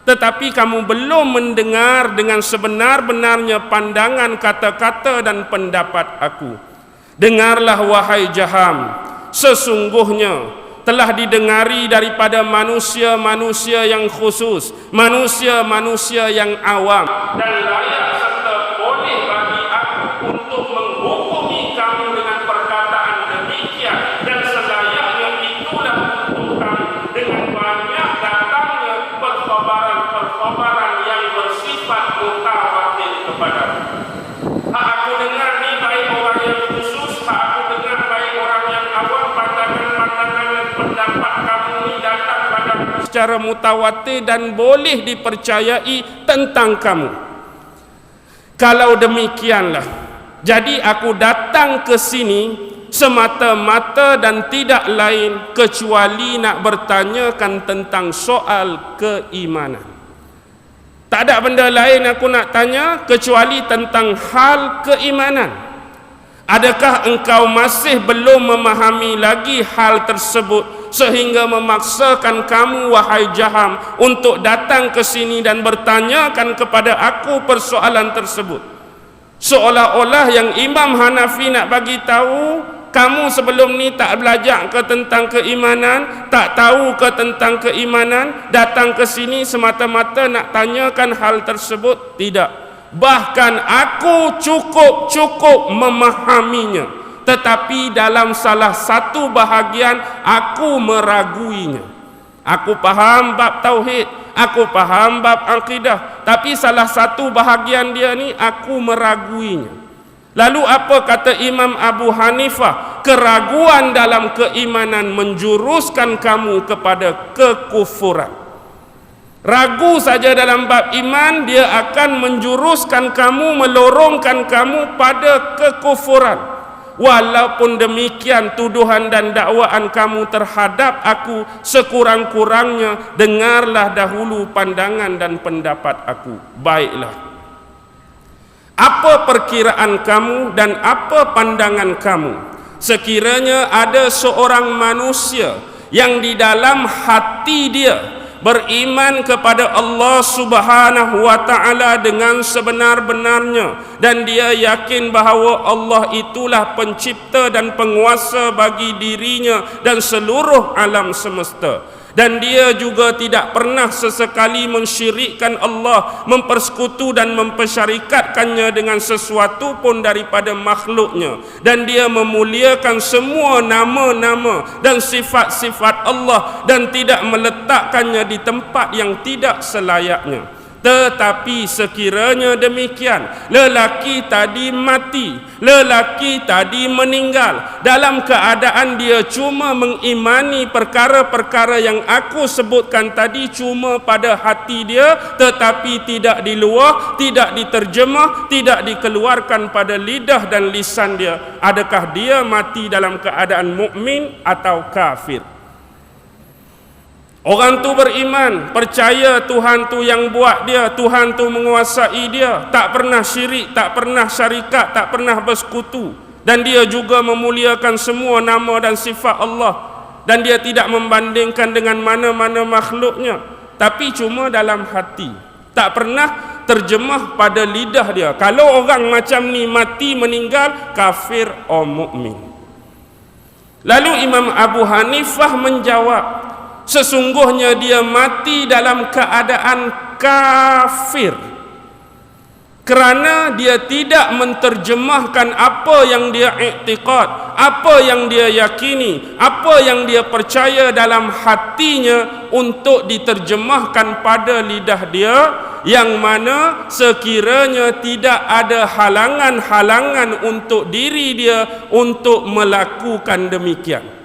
tetapi kamu belum mendengar dengan sebenar-benarnya pandangan, kata-kata dan pendapat aku. Dengarlah wahai Jaham, sesungguhnya telah didengari daripada manusia-manusia yang khusus, manusia-manusia yang awam, dan layak serta boleh bagi aku untuk menghukumi kamu dengan perkataan demikian, dan selayaknya itulah untuk kamu dengan banyak datangnya perkhabaran-perkhabaran yang bersifat mutawatir kepadamu. Hak aku dengar ni baik orang yang khusus, hak aku dengar baik orang yang awam, pandangan-pandangan pendapat kamu ini datang padaku secara mutawatir dan boleh dipercayai tentang kamu. Kalau demikianlah, jadi aku datang ke sini semata-mata dan tidak lain kecuali nak bertanyakan tentang soal keimanan. Tak ada benda lain aku nak tanya kecuali tentang hal keimanan. Adakah engkau masih belum memahami lagi hal tersebut sehingga memaksakan kamu wahai Jaham untuk datang ke sini dan bertanyakan kepada aku persoalan tersebut? Seolah-olah yang Imam Hanafi nak bagi tahu, kamu sebelum ni tak belajar ke tentang keimanan, tak tahu ke tentang keimanan, datang ke sini semata-mata nak tanyakan hal tersebut? Tidak. Bahkan aku cukup memahaminya, tetapi dalam salah satu bahagian aku meraguinya. Aku faham bab tauhid, aku faham bab akidah, tapi salah satu bahagian dia ni aku meraguinya. Lalu apa kata Imam Abu Hanifah? Keraguan dalam keimanan menjuruskan kamu kepada kekufuran. Ragu saja dalam bab iman, dia akan menjuruskan kamu, melorongkan kamu pada kekufuran. Walaupun demikian tuduhan dan dakwaan kamu terhadap aku, sekurang-kurangnya dengarlah dahulu pandangan dan pendapat aku. Baiklah, apa perkiraan kamu dan apa pandangan kamu sekiranya ada seorang manusia yang di dalam hati dia beriman kepada Allah Subhanahu wa ta'ala dengan sebenar-benarnya, dan dia yakin bahawa Allah itulah pencipta dan penguasa bagi dirinya dan seluruh alam semesta, dan dia juga tidak pernah sesekali mensyirikkan Allah, mempersekutu dan mempersyarikatkannya dengan sesuatu pun daripada makhluknya, dan dia memuliakan semua nama-nama dan sifat-sifat Allah dan tidak meletakkannya di tempat yang tidak selayaknya. Tetapi sekiranya demikian, lelaki tadi mati, lelaki tadi meninggal dalam keadaan dia cuma mengimani perkara-perkara yang aku sebutkan tadi cuma pada hati dia, tetapi tidak di luar, tidak diterjemah, tidak dikeluarkan pada lidah dan lisan dia. Adakah dia mati dalam keadaan mukmin atau kafir? Orang tu beriman, percaya Tuhan tu yang buat dia, Tuhan tu menguasai dia, tak pernah syirik, tak pernah syarikat, tak pernah bersekutu, dan dia juga memuliakan semua nama dan sifat Allah, dan dia tidak membandingkan dengan mana-mana makhluknya, tapi cuma dalam hati, tak pernah terjemah pada lidah dia. Kalau orang macam ni mati meninggal, kafir atau mukmin? Lalu Imam Abu Hanifah menjawab, sesungguhnya dia mati dalam keadaan kafir kerana dia tidak menterjemahkan apa yang dia iktiqad, apa yang dia yakini, apa yang dia percaya dalam hatinya untuk diterjemahkan pada lidah dia, yang mana sekiranya tidak ada halangan-halangan untuk diri dia untuk melakukan demikian.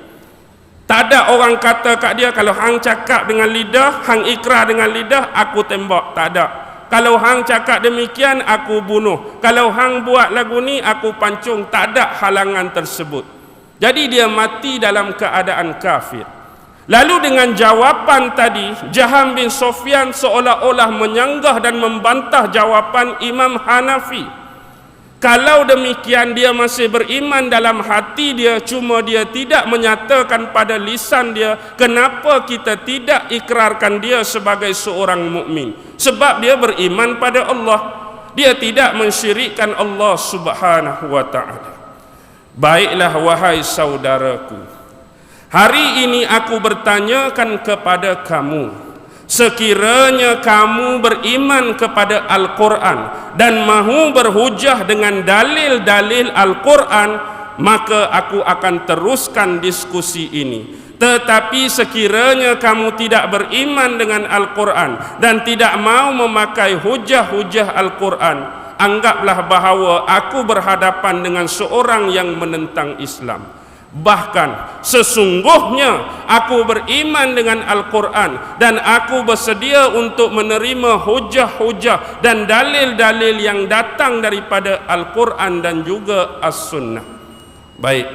Tak ada orang kata kat dia, kalau hang cakap dengan lidah, hang ikrar dengan lidah, aku tembak. Tak ada. Kalau hang cakap demikian, aku bunuh. Kalau hang buat lagu ni, aku pancung. Tak ada halangan tersebut. Jadi dia mati dalam keadaan kafir. Lalu dengan jawapan tadi, Jaham bin Sofyan seolah-olah menyanggah dan membantah jawapan Imam Hanafi. Kalau demikian dia masih beriman dalam hati dia, cuma dia tidak menyatakan pada lisan dia, kenapa kita tidak ikrarkan dia sebagai seorang mukmin? Sebab dia beriman pada Allah. Dia tidak mensyirikkan Allah Subhanahu wa taala. Baiklah wahai saudaraku, hari ini aku bertanyakan kepada kamu, sekiranya kamu beriman kepada Al-Quran dan mahu berhujah dengan dalil-dalil Al-Quran, maka aku akan teruskan diskusi ini. Tetapi sekiranya kamu tidak beriman dengan Al-Quran dan tidak mahu memakai hujah-hujah Al-Quran, anggaplah bahawa aku berhadapan dengan seorang yang menentang Islam. Bahkan sesungguhnya aku beriman dengan Al-Quran dan aku bersedia untuk menerima hujah-hujah dan dalil-dalil yang datang daripada Al-Quran dan juga As-Sunnah. Baik.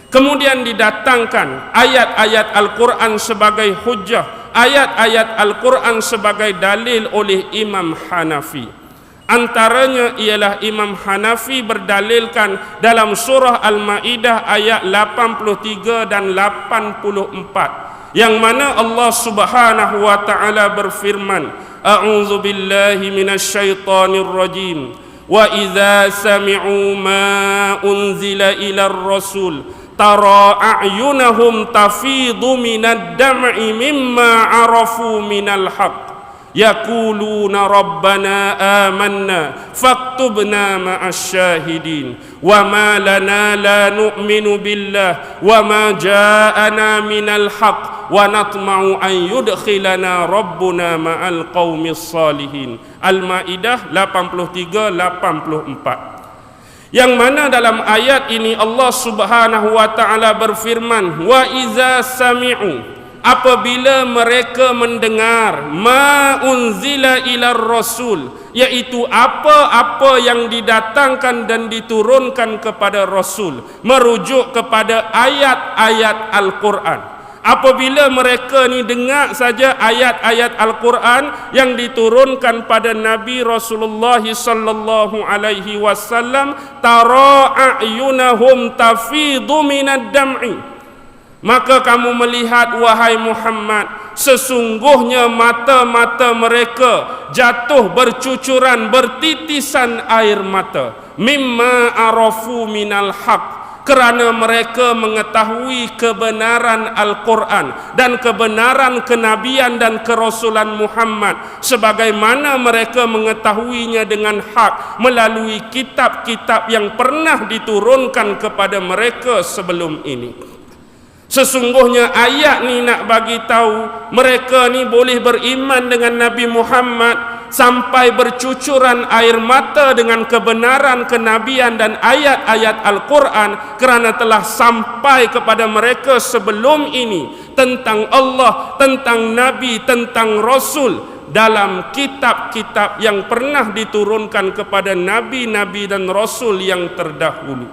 Kemudian didatangkan ayat-ayat Al-Quran sebagai hujah, ayat-ayat Al-Quran sebagai dalil oleh Imam Hanafi. Antaranya ialah Imam Hanafi berdalilkan dalam surah Al-Ma'idah ayat 83 dan 84, yang mana Allah Subhanahu wa taala berfirman, A'udzu billahi minasyaitonir rajim. Wa idza sami'u ma unzila ilar rasul tara a'yunahum tafidu minad dam'i mimma 'arafu minal haqq yaquluna rabbana amanna faktubna ma'asy syahidin wa ma lana la nu'minu billah wa ma ja'ana minal haqq wa natma'u an yudkhilana rabbuna ma'al qaumis salihin. Al-Maidah 83-84, yang mana dalam ayat ini Allah Subhanahu wa taala berfirman, wa iza sami'u, apabila mereka mendengar, ma unzila ilar rasul, yaitu apa-apa yang didatangkan dan diturunkan kepada Rasul, merujuk kepada ayat-ayat Al-Quran. Apabila mereka ni dengar saja ayat-ayat Al-Quran yang diturunkan pada Nabi Rasulullah sallallahu alaihi wasallam, tara a'yunahum tafidu minad dam'i, maka kamu melihat wahai Muhammad, sesungguhnya mata-mata mereka jatuh bercucuran, bertitisan air mata, mimma arafu minal haq, kerana mereka mengetahui kebenaran Al-Quran dan kebenaran kenabian dan kerasulan Muhammad sebagaimana mereka mengetahuinya dengan hak melalui kitab-kitab yang pernah diturunkan kepada mereka sebelum ini. Sesungguhnya ayat ni nak bagi tahu mereka ni boleh beriman dengan Nabi Muhammad sampai bercucuran air mata dengan kebenaran kenabian dan ayat-ayat Al-Quran kerana telah sampai kepada mereka sebelum ini tentang Allah, tentang Nabi, tentang Rasul dalam kitab-kitab yang pernah diturunkan kepada Nabi-Nabi dan Rasul yang terdahulu.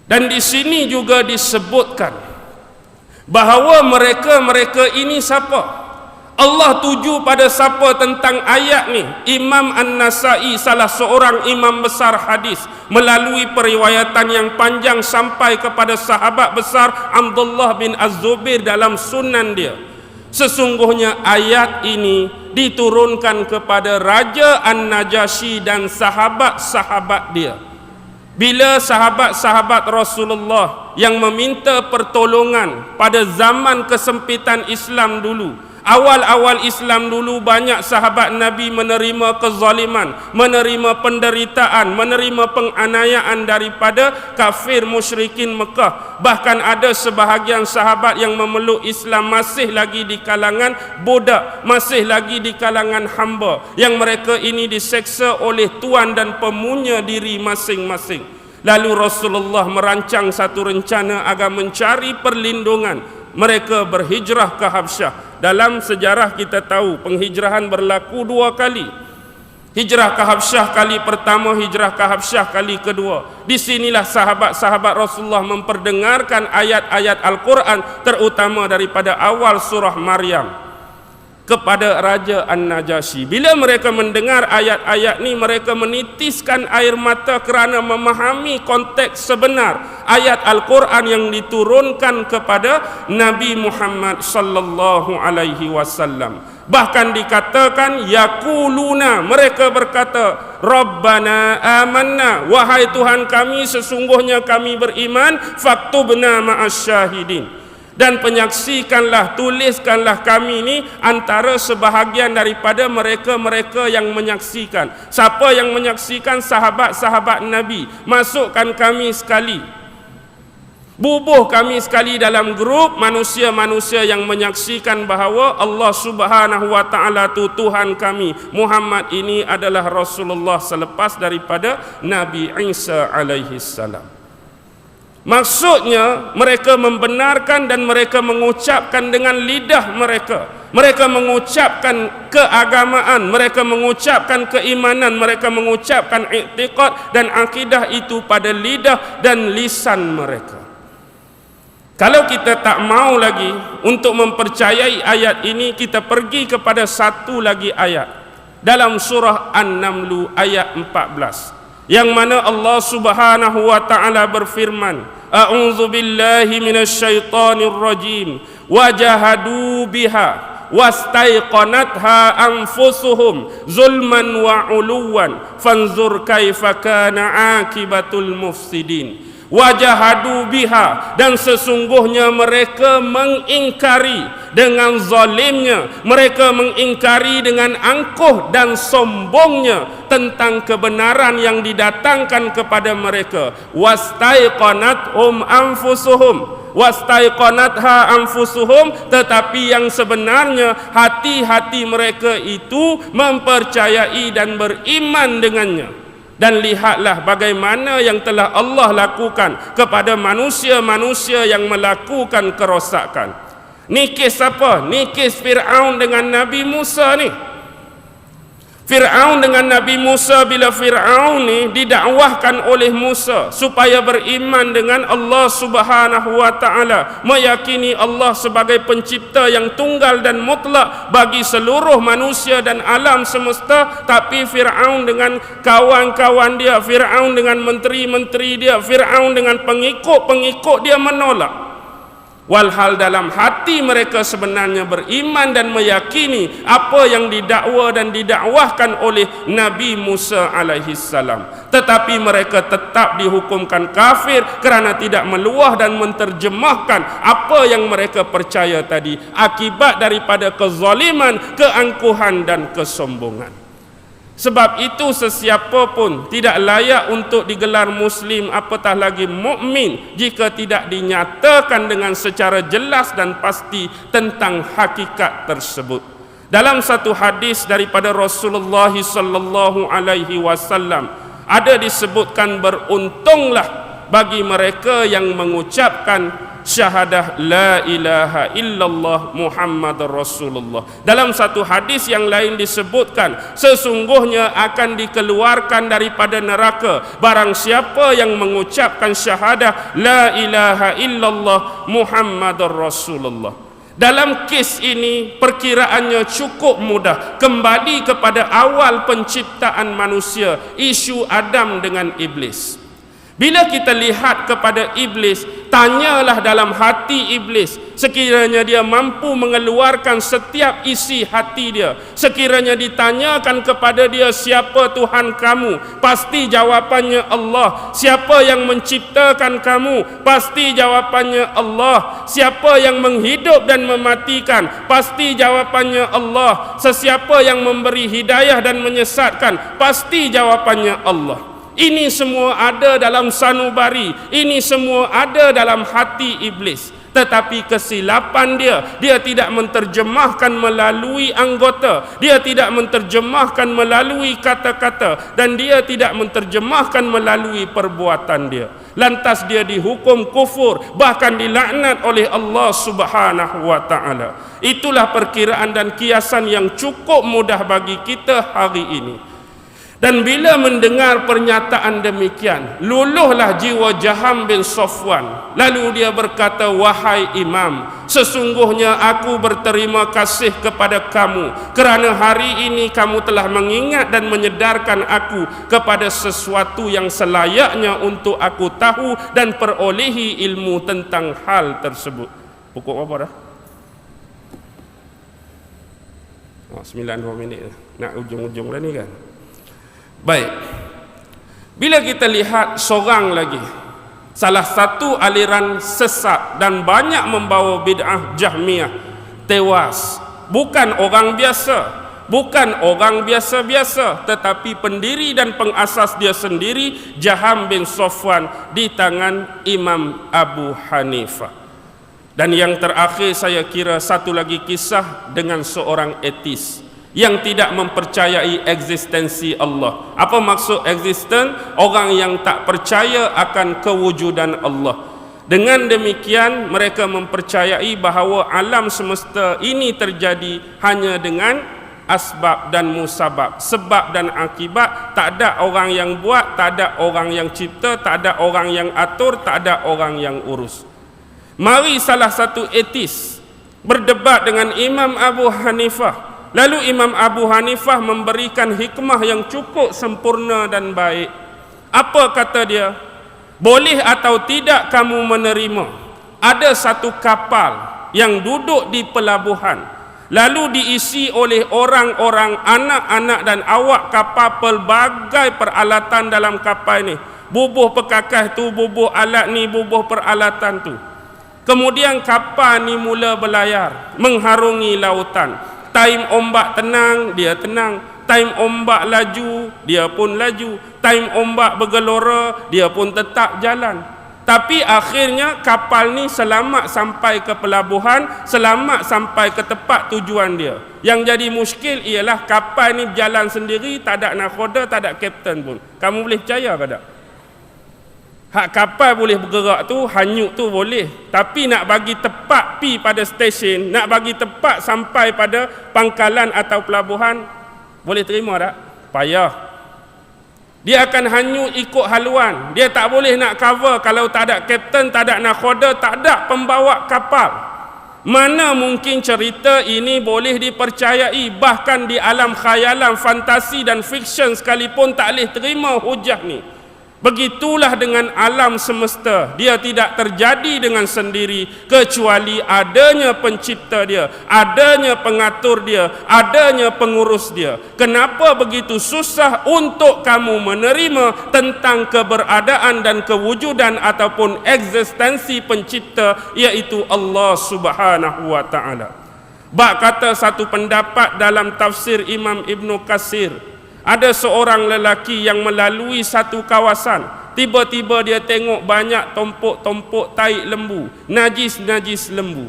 Dan di sini juga disebutkan bahawa mereka ini siapa? Allah tuju pada siapa tentang ayat ni? Imam An-Nasai, salah seorang imam besar hadis, melalui periwayatan yang panjang sampai kepada sahabat besar Abdullah bin Az-Zubair dalam sunan dia. Sesungguhnya ayat ini diturunkan kepada Raja An-Najasyi dan sahabat-sahabat dia. Bila sahabat-sahabat Rasulullah yang meminta pertolongan pada zaman kesempitan Islam dulu, awal-awal Islam dulu, banyak sahabat Nabi menerima kezaliman, menerima penderitaan, menerima penganiayaan daripada kafir musyrikin Mekah. Bahkan ada sebahagian sahabat yang memeluk Islam masih lagi di kalangan budak, masih lagi di kalangan hamba, yang mereka ini diseksa oleh tuan dan pemunya diri masing-masing. Lalu Rasulullah merancang satu rencana agar mencari perlindungan. Mereka berhijrah ke Habsyah. Dalam sejarah kita tahu penghijrahan berlaku 2 kali. Hijrah ke Habsyah kali pertama, hijrah ke Habsyah kali kedua. Di sinilah sahabat-sahabat Rasulullah memperdengarkan ayat-ayat Al-Quran, terutama daripada awal surah Maryam kepada Raja An-Najasyi. Bila mereka mendengar ayat-ayat ni, mereka menitiskan air mata kerana memahami konteks sebenar ayat Al-Quran yang diturunkan kepada Nabi Muhammad sallallahu alaihi wasallam. Bahkan dikatakan yaquluna, mereka berkata, Rabbana amanna, wahai Tuhan kami, sesungguhnya kami beriman, faktubna ma'as syahidin. Dan penyaksikanlah, tuliskanlah kami ni antara sebahagian daripada mereka-mereka yang menyaksikan. Siapa yang menyaksikan? Sahabat-sahabat Nabi. Masukkan kami sekali, bubuh kami sekali dalam grup manusia-manusia yang menyaksikan bahawa Allah Subhanahu wa ta'ala tu Tuhan kami, Muhammad ini adalah Rasulullah selepas daripada Nabi Isa alaihi salam. Maksudnya mereka membenarkan dan mereka mengucapkan dengan lidah mereka. Mereka mengucapkan keagamaan, mereka mengucapkan keimanan, mereka mengucapkan i'tiqad dan akidah itu pada lidah dan lisan mereka. Kalau kita tak mau lagi untuk mempercayai ayat ini, kita pergi kepada satu lagi ayat dalam surah An-Naml ayat 14, yang mana Allah Subhanahu wa ta'ala berfirman, a'udzu billahi minasyaitonir rajim, wajahadu biha wastaiqanatha anfusuhum zulman wa uluwan fanzur kaifa kana akibatul mufsidin. Wajahadu biha, dan sesungguhnya mereka mengingkari dengan zalimnya, mereka mengingkari dengan angkuh dan sombongnya tentang kebenaran yang didatangkan kepada mereka. Wastaiqanathum anfusuhum, wastaiqanatha anfusuhum, tetapi yang sebenarnya hati-hati mereka itu mempercayai dan beriman dengannya. Dan lihatlah bagaimana yang telah Allah lakukan kepada manusia-manusia yang melakukan kerosakan. Ni kes apa? Ni kes Fir'aun dengan Nabi Musa ni. Fir'aun dengan Nabi Musa, bila Fir'aun ni didakwahkan oleh Musa supaya beriman dengan Allah Subhanahu wa ta'ala, meyakini Allah sebagai pencipta yang tunggal dan mutlak bagi seluruh manusia dan alam semesta. Tapi Fir'aun dengan kawan-kawan dia, Fir'aun dengan menteri-menteri dia, Fir'aun dengan pengikut-pengikut dia menolak. Walhal dalam hati mereka sebenarnya beriman dan meyakini apa yang didakwa dan didakwahkan oleh Nabi Musa alaihi salam. Tetapi mereka tetap dihukumkan kafir kerana tidak meluah dan menterjemahkan apa yang mereka percaya tadi, akibat daripada kezaliman, keangkuhan dan kesombongan. Sebab itu sesiapa pun tidak layak untuk digelar Muslim, apatah lagi mukmin, jika tidak dinyatakan dengan secara jelas dan pasti tentang hakikat tersebut. Dalam satu hadis daripada Rasulullah sallallahu alaihi wasallam ada disebutkan, beruntunglah bagi mereka yang mengucapkan syahadah la ilaha illallah Muhammadar Rasulullah. Dalam satu hadis yang lain disebutkan, sesungguhnya akan dikeluarkan daripada neraka barang siapa yang mengucapkan syahadah la ilaha illallah Muhammadar Rasulullah. Dalam kes ini perkiraannya cukup mudah, kembali kepada awal penciptaan manusia, isu Adam dengan Iblis. Bila kita lihat kepada Iblis, tanyalah dalam hati Iblis, sekiranya dia mampu mengeluarkan setiap isi hati dia. Sekiranya ditanyakan kepada dia, siapa Tuhan kamu? Pasti jawapannya Allah. Siapa yang menciptakan kamu? Pasti jawapannya Allah. Siapa yang menghidup dan mematikan? Pasti jawapannya Allah. Sesiapa yang memberi hidayah dan menyesatkan? Pasti jawapannya Allah. Ini semua ada dalam sanubari, ini semua ada dalam hati Iblis. Tetapi kesilapan dia tidak menterjemahkan melalui anggota, dia tidak menterjemahkan melalui kata-kata, dan dia tidak menterjemahkan melalui perbuatan dia. Lantas dia dihukum kufur, bahkan dilaknat oleh Allah Subhanahu wa taala. Itulah perkiraan dan kiasan yang cukup mudah bagi kita hari ini. Dan bila mendengar pernyataan demikian, luluhlah jiwa Jaham bin Safwan. Lalu dia berkata, wahai imam, sesungguhnya aku berterima kasih kepada kamu kerana hari ini kamu telah mengingat dan menyedarkan aku kepada sesuatu yang selayaknya untuk aku tahu dan perolehi ilmu tentang hal tersebut. Pukul apa dah? 92 minit. Nak ujung-ujung dah ni kan? Baik, bila kita lihat seorang lagi, salah satu aliran sesat dan banyak membawa bid'ah Jahmiyah, tewas. Bukan orang biasa, bukan orang biasa-biasa, tetapi pendiri dan pengasas dia sendiri, Jaham bin Safwan, di tangan Imam Abu Hanifah. Dan yang terakhir saya kira satu lagi kisah dengan seorang etis yang tidak mempercayai eksistensi Allah. Apa maksud eksisten? Orang yang tak percaya akan kewujudan Allah. Dengan demikian mereka mempercayai bahawa alam semesta ini terjadi hanya dengan asbab dan musabab, sebab dan akibat. Tak ada orang yang buat, tak ada orang yang cipta, tak ada orang yang atur, tak ada orang yang urus. Mari salah satu etis berdebat dengan Imam Abu Hanifah. Lalu Imam Abu Hanifah memberikan hikmah yang cukup sempurna dan baik. Apa kata dia? Boleh atau tidak kamu menerima ada satu kapal yang duduk di pelabuhan, lalu diisi oleh orang-orang, anak-anak dan awak kapal, pelbagai peralatan dalam kapal ini. Bubuh pekakas tu, bubuh alat ni, bubuh peralatan tu. Kemudian kapal ni mula berlayar mengharungi lautan. Time ombak tenang, dia tenang. Time ombak laju, dia pun laju. Time ombak bergelora, dia pun tetap jalan. Tapi akhirnya kapal ni selamat sampai ke pelabuhan, selamat sampai ke tempat tujuan dia. Yang jadi muskil ialah kapal ni berjalan sendiri, tak ada nakhoda, tak ada kapten pun. Kamu boleh percaya ke tak? Hak kapal boleh bergerak tu, hanyut tu boleh. Tapi nak bagi tepat pi pada stesen, nak bagi tepat sampai pada pangkalan atau pelabuhan, boleh terima tak? Payah. Dia akan hanyut ikut haluan. Dia tak boleh nak cover kalau tak ada kapten, tak ada nakhoda, tak ada pembawa kapal. Mana mungkin cerita ini boleh dipercayai? Bahkan di alam khayalan, fantasi dan fiksyen sekalipun tak boleh terima hujah ni. Begitulah dengan alam semesta. Dia tidak terjadi dengan sendiri kecuali adanya pencipta dia, adanya pengatur dia, adanya pengurus dia. Kenapa begitu susah untuk kamu menerima tentang keberadaan dan kewujudan ataupun eksistensi pencipta, iaitu Allah Subhanahu wa taala? Bak kata satu pendapat dalam tafsir Imam Ibn Katsir, ada seorang lelaki yang melalui satu kawasan. Tiba-tiba dia tengok banyak tompok-tompok tahi lembu, najis-najis lembu.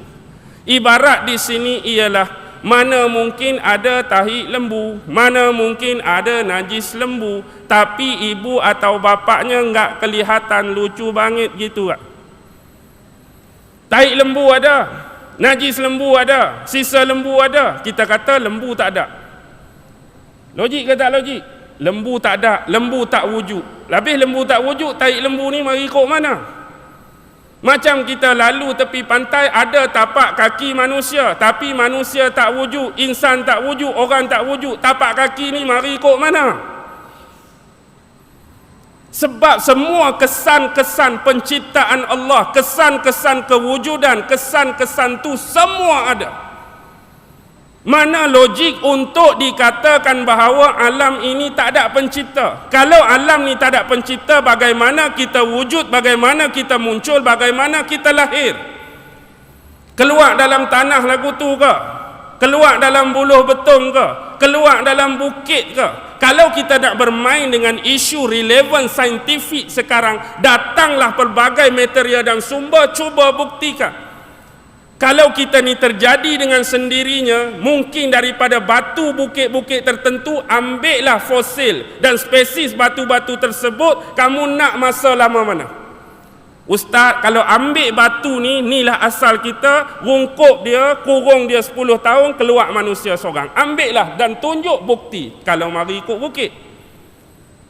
Ibarat di sini ialah, mana mungkin ada tahi lembu, mana mungkin ada najis lembu, tapi ibu atau bapaknya enggak kelihatan, lucu banget gitu kan. Tahi lembu ada, najis lembu ada, sisa lembu ada. Kita kata lembu tak ada. Logik ke tak logik? Lembu tak ada, lembu tak wujud. Habis lembu tak wujud, tahi lembu ni mari ikut mana? Macam kita lalu tepi pantai, ada tapak kaki manusia, tapi manusia tak wujud, insan tak wujud, orang tak wujud. Tapak kaki ni mari ikut mana? Sebab semua kesan-kesan penciptaan Allah, kesan-kesan kewujudan, kesan-kesan tu semua ada. Mana logik untuk dikatakan bahawa alam ini tak ada pencipta? Kalau alam ni tak ada pencipta, bagaimana kita wujud, bagaimana kita muncul, bagaimana kita lahir? Keluar dalam tanah lagu tu ke? Keluar dalam buluh betung ke? Keluar dalam bukit ke? Kalau kita nak bermain dengan isu relevan saintifik sekarang, datanglah pelbagai material dan sumber, cuba buktikan. Kalau kita ni terjadi dengan sendirinya, mungkin daripada batu bukit-bukit tertentu, ambillah fosil dan spesies batu-batu tersebut, kamu nak masa lama mana? Ustaz, kalau ambil batu ni, inilah asal kita, rungkup dia, kurung dia 10 tahun, keluar manusia seorang. Ambillah dan tunjuk bukti. Kalau mari ikut bukit.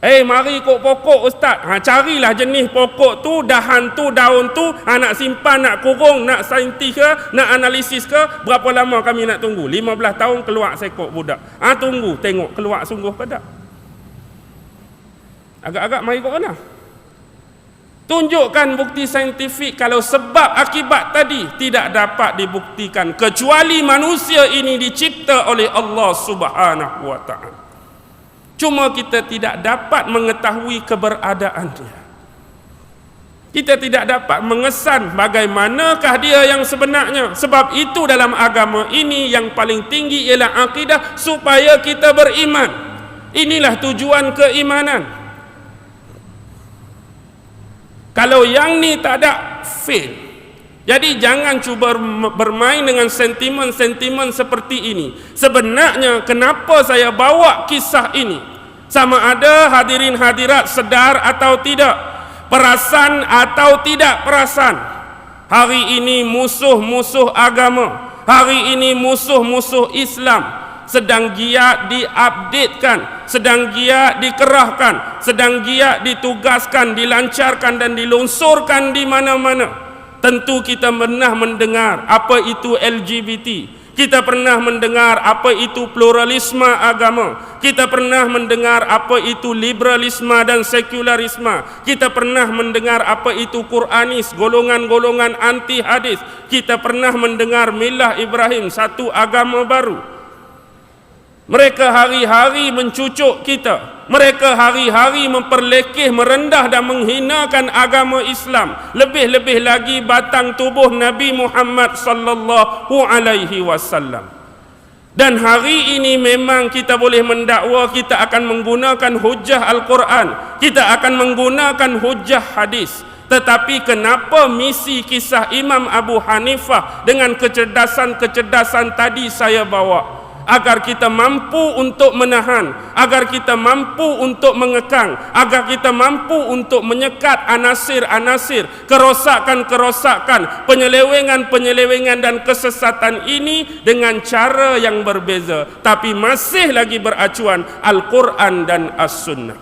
Mari ikut pokok Ustaz. Carilah jenis pokok tu, dahan tu, daun tu, nak simpan, nak kurung, nak saintis ke, nak analisis ke, berapa lama kami nak tunggu? 15 tahun keluar seekor budak. Tunggu, tengok keluar sungguh ke tak? Agak-agak mari ikut mana? Tunjukkan bukti saintifik. Kalau sebab akibat tadi tidak dapat dibuktikan, kecuali manusia ini dicipta oleh Allah Subhanahu wa taala. Cuma kita tidak dapat mengetahui keberadaan dia. Kita tidak dapat mengesan bagaimanakah dia yang sebenarnya. Sebab itu dalam agama ini yang paling tinggi ialah akidah, supaya kita beriman. Inilah tujuan keimanan. Kalau yang ni tak ada, fail. Jadi jangan cuba bermain dengan sentimen-sentimen seperti ini. Sebenarnya kenapa saya bawa kisah ini? Sama ada hadirin hadirat sedar atau tidak, perasan atau tidak perasan, hari ini musuh-musuh agama, hari ini musuh-musuh Islam sedang giat diupdatekan, sedang giat dikerahkan, sedang giat ditugaskan, dilancarkan dan dilunsurkan di mana-mana. Tentu kita pernah mendengar apa itu LGBT. Kita pernah mendengar apa itu pluralisme agama. Kita pernah mendengar apa itu liberalisme dan sekularisme. Kita pernah mendengar apa itu Quranis, golongan-golongan anti hadis. Kita pernah mendengar milah Ibrahim, satu agama baru. Mereka hari-hari mencucuk kita. Mereka hari-hari memperlekeh, merendah dan menghinakan agama Islam. Lebih-lebih lagi batang tubuh Nabi Muhammad sallallahu alaihi wasallam. Dan hari ini memang kita boleh mendakwa kita akan menggunakan hujah Al-Quran, kita akan menggunakan hujah hadis. Tetapi kenapa misi kisah Imam Abu Hanifah dengan kecerdasan-kecerdasan tadi saya bawa? Agar kita mampu untuk menahan, agar kita mampu untuk mengekang, agar kita mampu untuk menyekat anasir-anasir, kerosakan-kerosakan, penyelewengan-penyelewengan dan kesesatan ini dengan cara yang berbeza, tapi masih lagi beracuan Al-Quran dan As-Sunnah.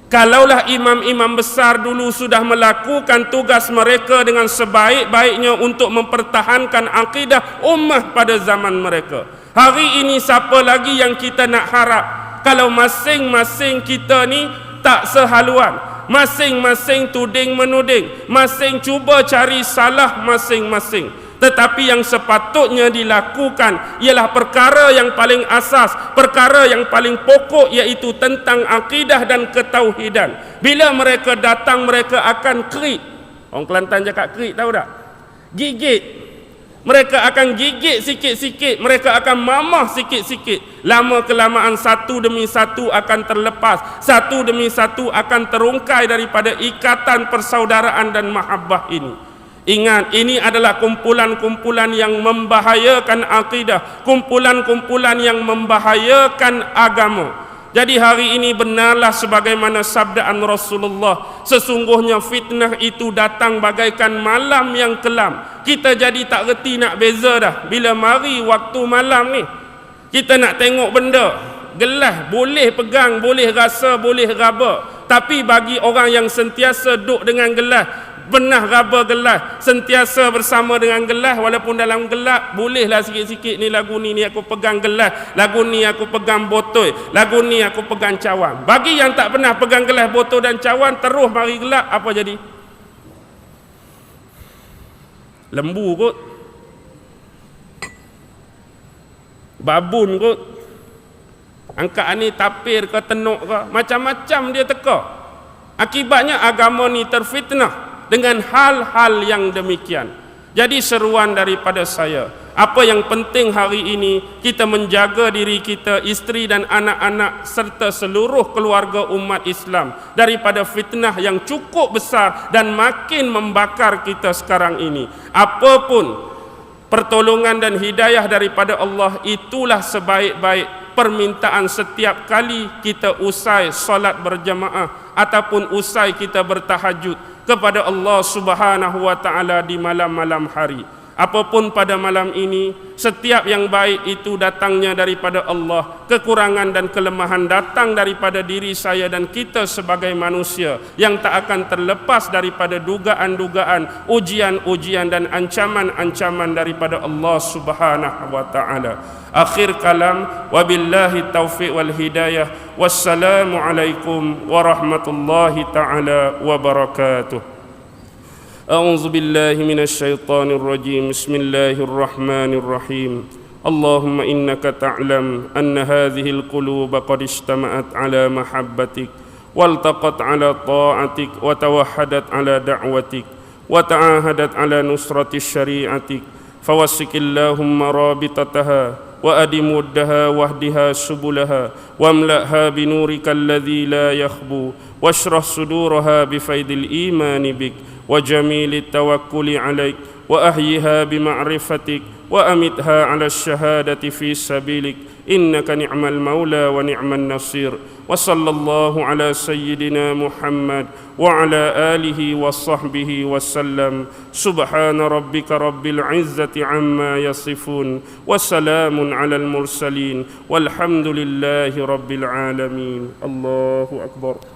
Kalaulah imam-imam besar dulu sudah melakukan tugas mereka dengan sebaik-baiknya untuk mempertahankan akidah ummah pada zaman mereka, hari ini siapa lagi yang kita nak harap? Kalau masing-masing kita ni tak sehaluan, masing-masing tuding menuding, masing cuba cari salah masing-masing. Tetapi yang sepatutnya dilakukan ialah perkara yang paling asas, perkara yang paling pokok, iaitu tentang akidah dan ketauhidan. Bila mereka datang, mereka akan kerik. Orang Kelantan cakap kerik, tahu tak? Gigit. Mereka akan gigit sikit-sikit, mereka akan mamah sikit-sikit. Lama kelamaan satu demi satu akan terlepas, satu demi satu akan terungkai daripada ikatan persaudaraan dan mahabbah ini. Ingat, ini adalah kumpulan-kumpulan yang membahayakan akidah, kumpulan-kumpulan yang membahayakan agama. Jadi hari ini benarlah sebagaimana sabdaan Rasulullah, sesungguhnya fitnah itu datang bagaikan malam yang kelam. Kita jadi tak reti nak beza dah. Bila mari waktu malam ni, kita nak tengok benda, gelas boleh pegang, boleh rasa, boleh raba. Tapi bagi orang yang sentiasa duduk dengan gelas, pernah raba gelas, sentiasa bersama dengan gelas, walaupun dalam gelap, bolehlah sikit-sikit ni lagu ni aku pegang gelas, lagu ni aku pegang botol, lagu ni aku pegang cawan. Bagi yang tak pernah pegang gelas, botol dan cawan, terus mari gelap, apa jadi? Lembu kot, babun kot, angkat ni tapir ke tenuk ke, macam-macam dia teka. Akibatnya agama ni terfitnah dengan hal-hal yang demikian. Jadi seruan daripada saya, apa yang penting hari ini, kita menjaga diri kita, isteri dan anak-anak serta seluruh keluarga umat Islam daripada fitnah yang cukup besar dan makin membakar kita sekarang ini. Apapun pertolongan dan hidayah daripada Allah, itulah sebaik-baik permintaan setiap kali kita usai solat berjamaah ataupun usai kita bertahajud kepada Allah Subhanahu wa taala di malam-malam hari. Apapun pada malam ini, setiap yang baik itu datangnya daripada Allah, kekurangan dan kelemahan datang daripada diri saya dan kita sebagai manusia yang tak akan terlepas daripada dugaan-dugaan, ujian-ujian dan ancaman-ancaman daripada Allah Subhanahu wa taala. Akhir kalam, wabillahi taufiq wal hidayah. Wassalamu alaikum warahmatullahi taala wabarakatuh. أعوذ بالله من الشيطان الرجيم بسم الله الرحمن الرحيم اللهم إنك تعلم أن هذه القلوب قد اجتمعت على محبتك والتقت على طاعتك وتوحدت على دعوتك وتعاهدت على نصرة شريعتك فوسك اللهم رابطتها وأدم ودها واهدها سبلها واملأها بنورك الذي لا يخبو واشرح صدورها بفيض الإيمان بك وجميل التوكل عليك وأحيها بمعرفتك وأمتها على الشهادة في سبيلك إنك نعم المولى ونعم النصير وصلى الله على سيدنا محمد وعلى آله وصحبه وسلم سبحان ربك رب العزة عما يصفون وسلام على المرسلين والحمد لله رب العالمين الله أكبر.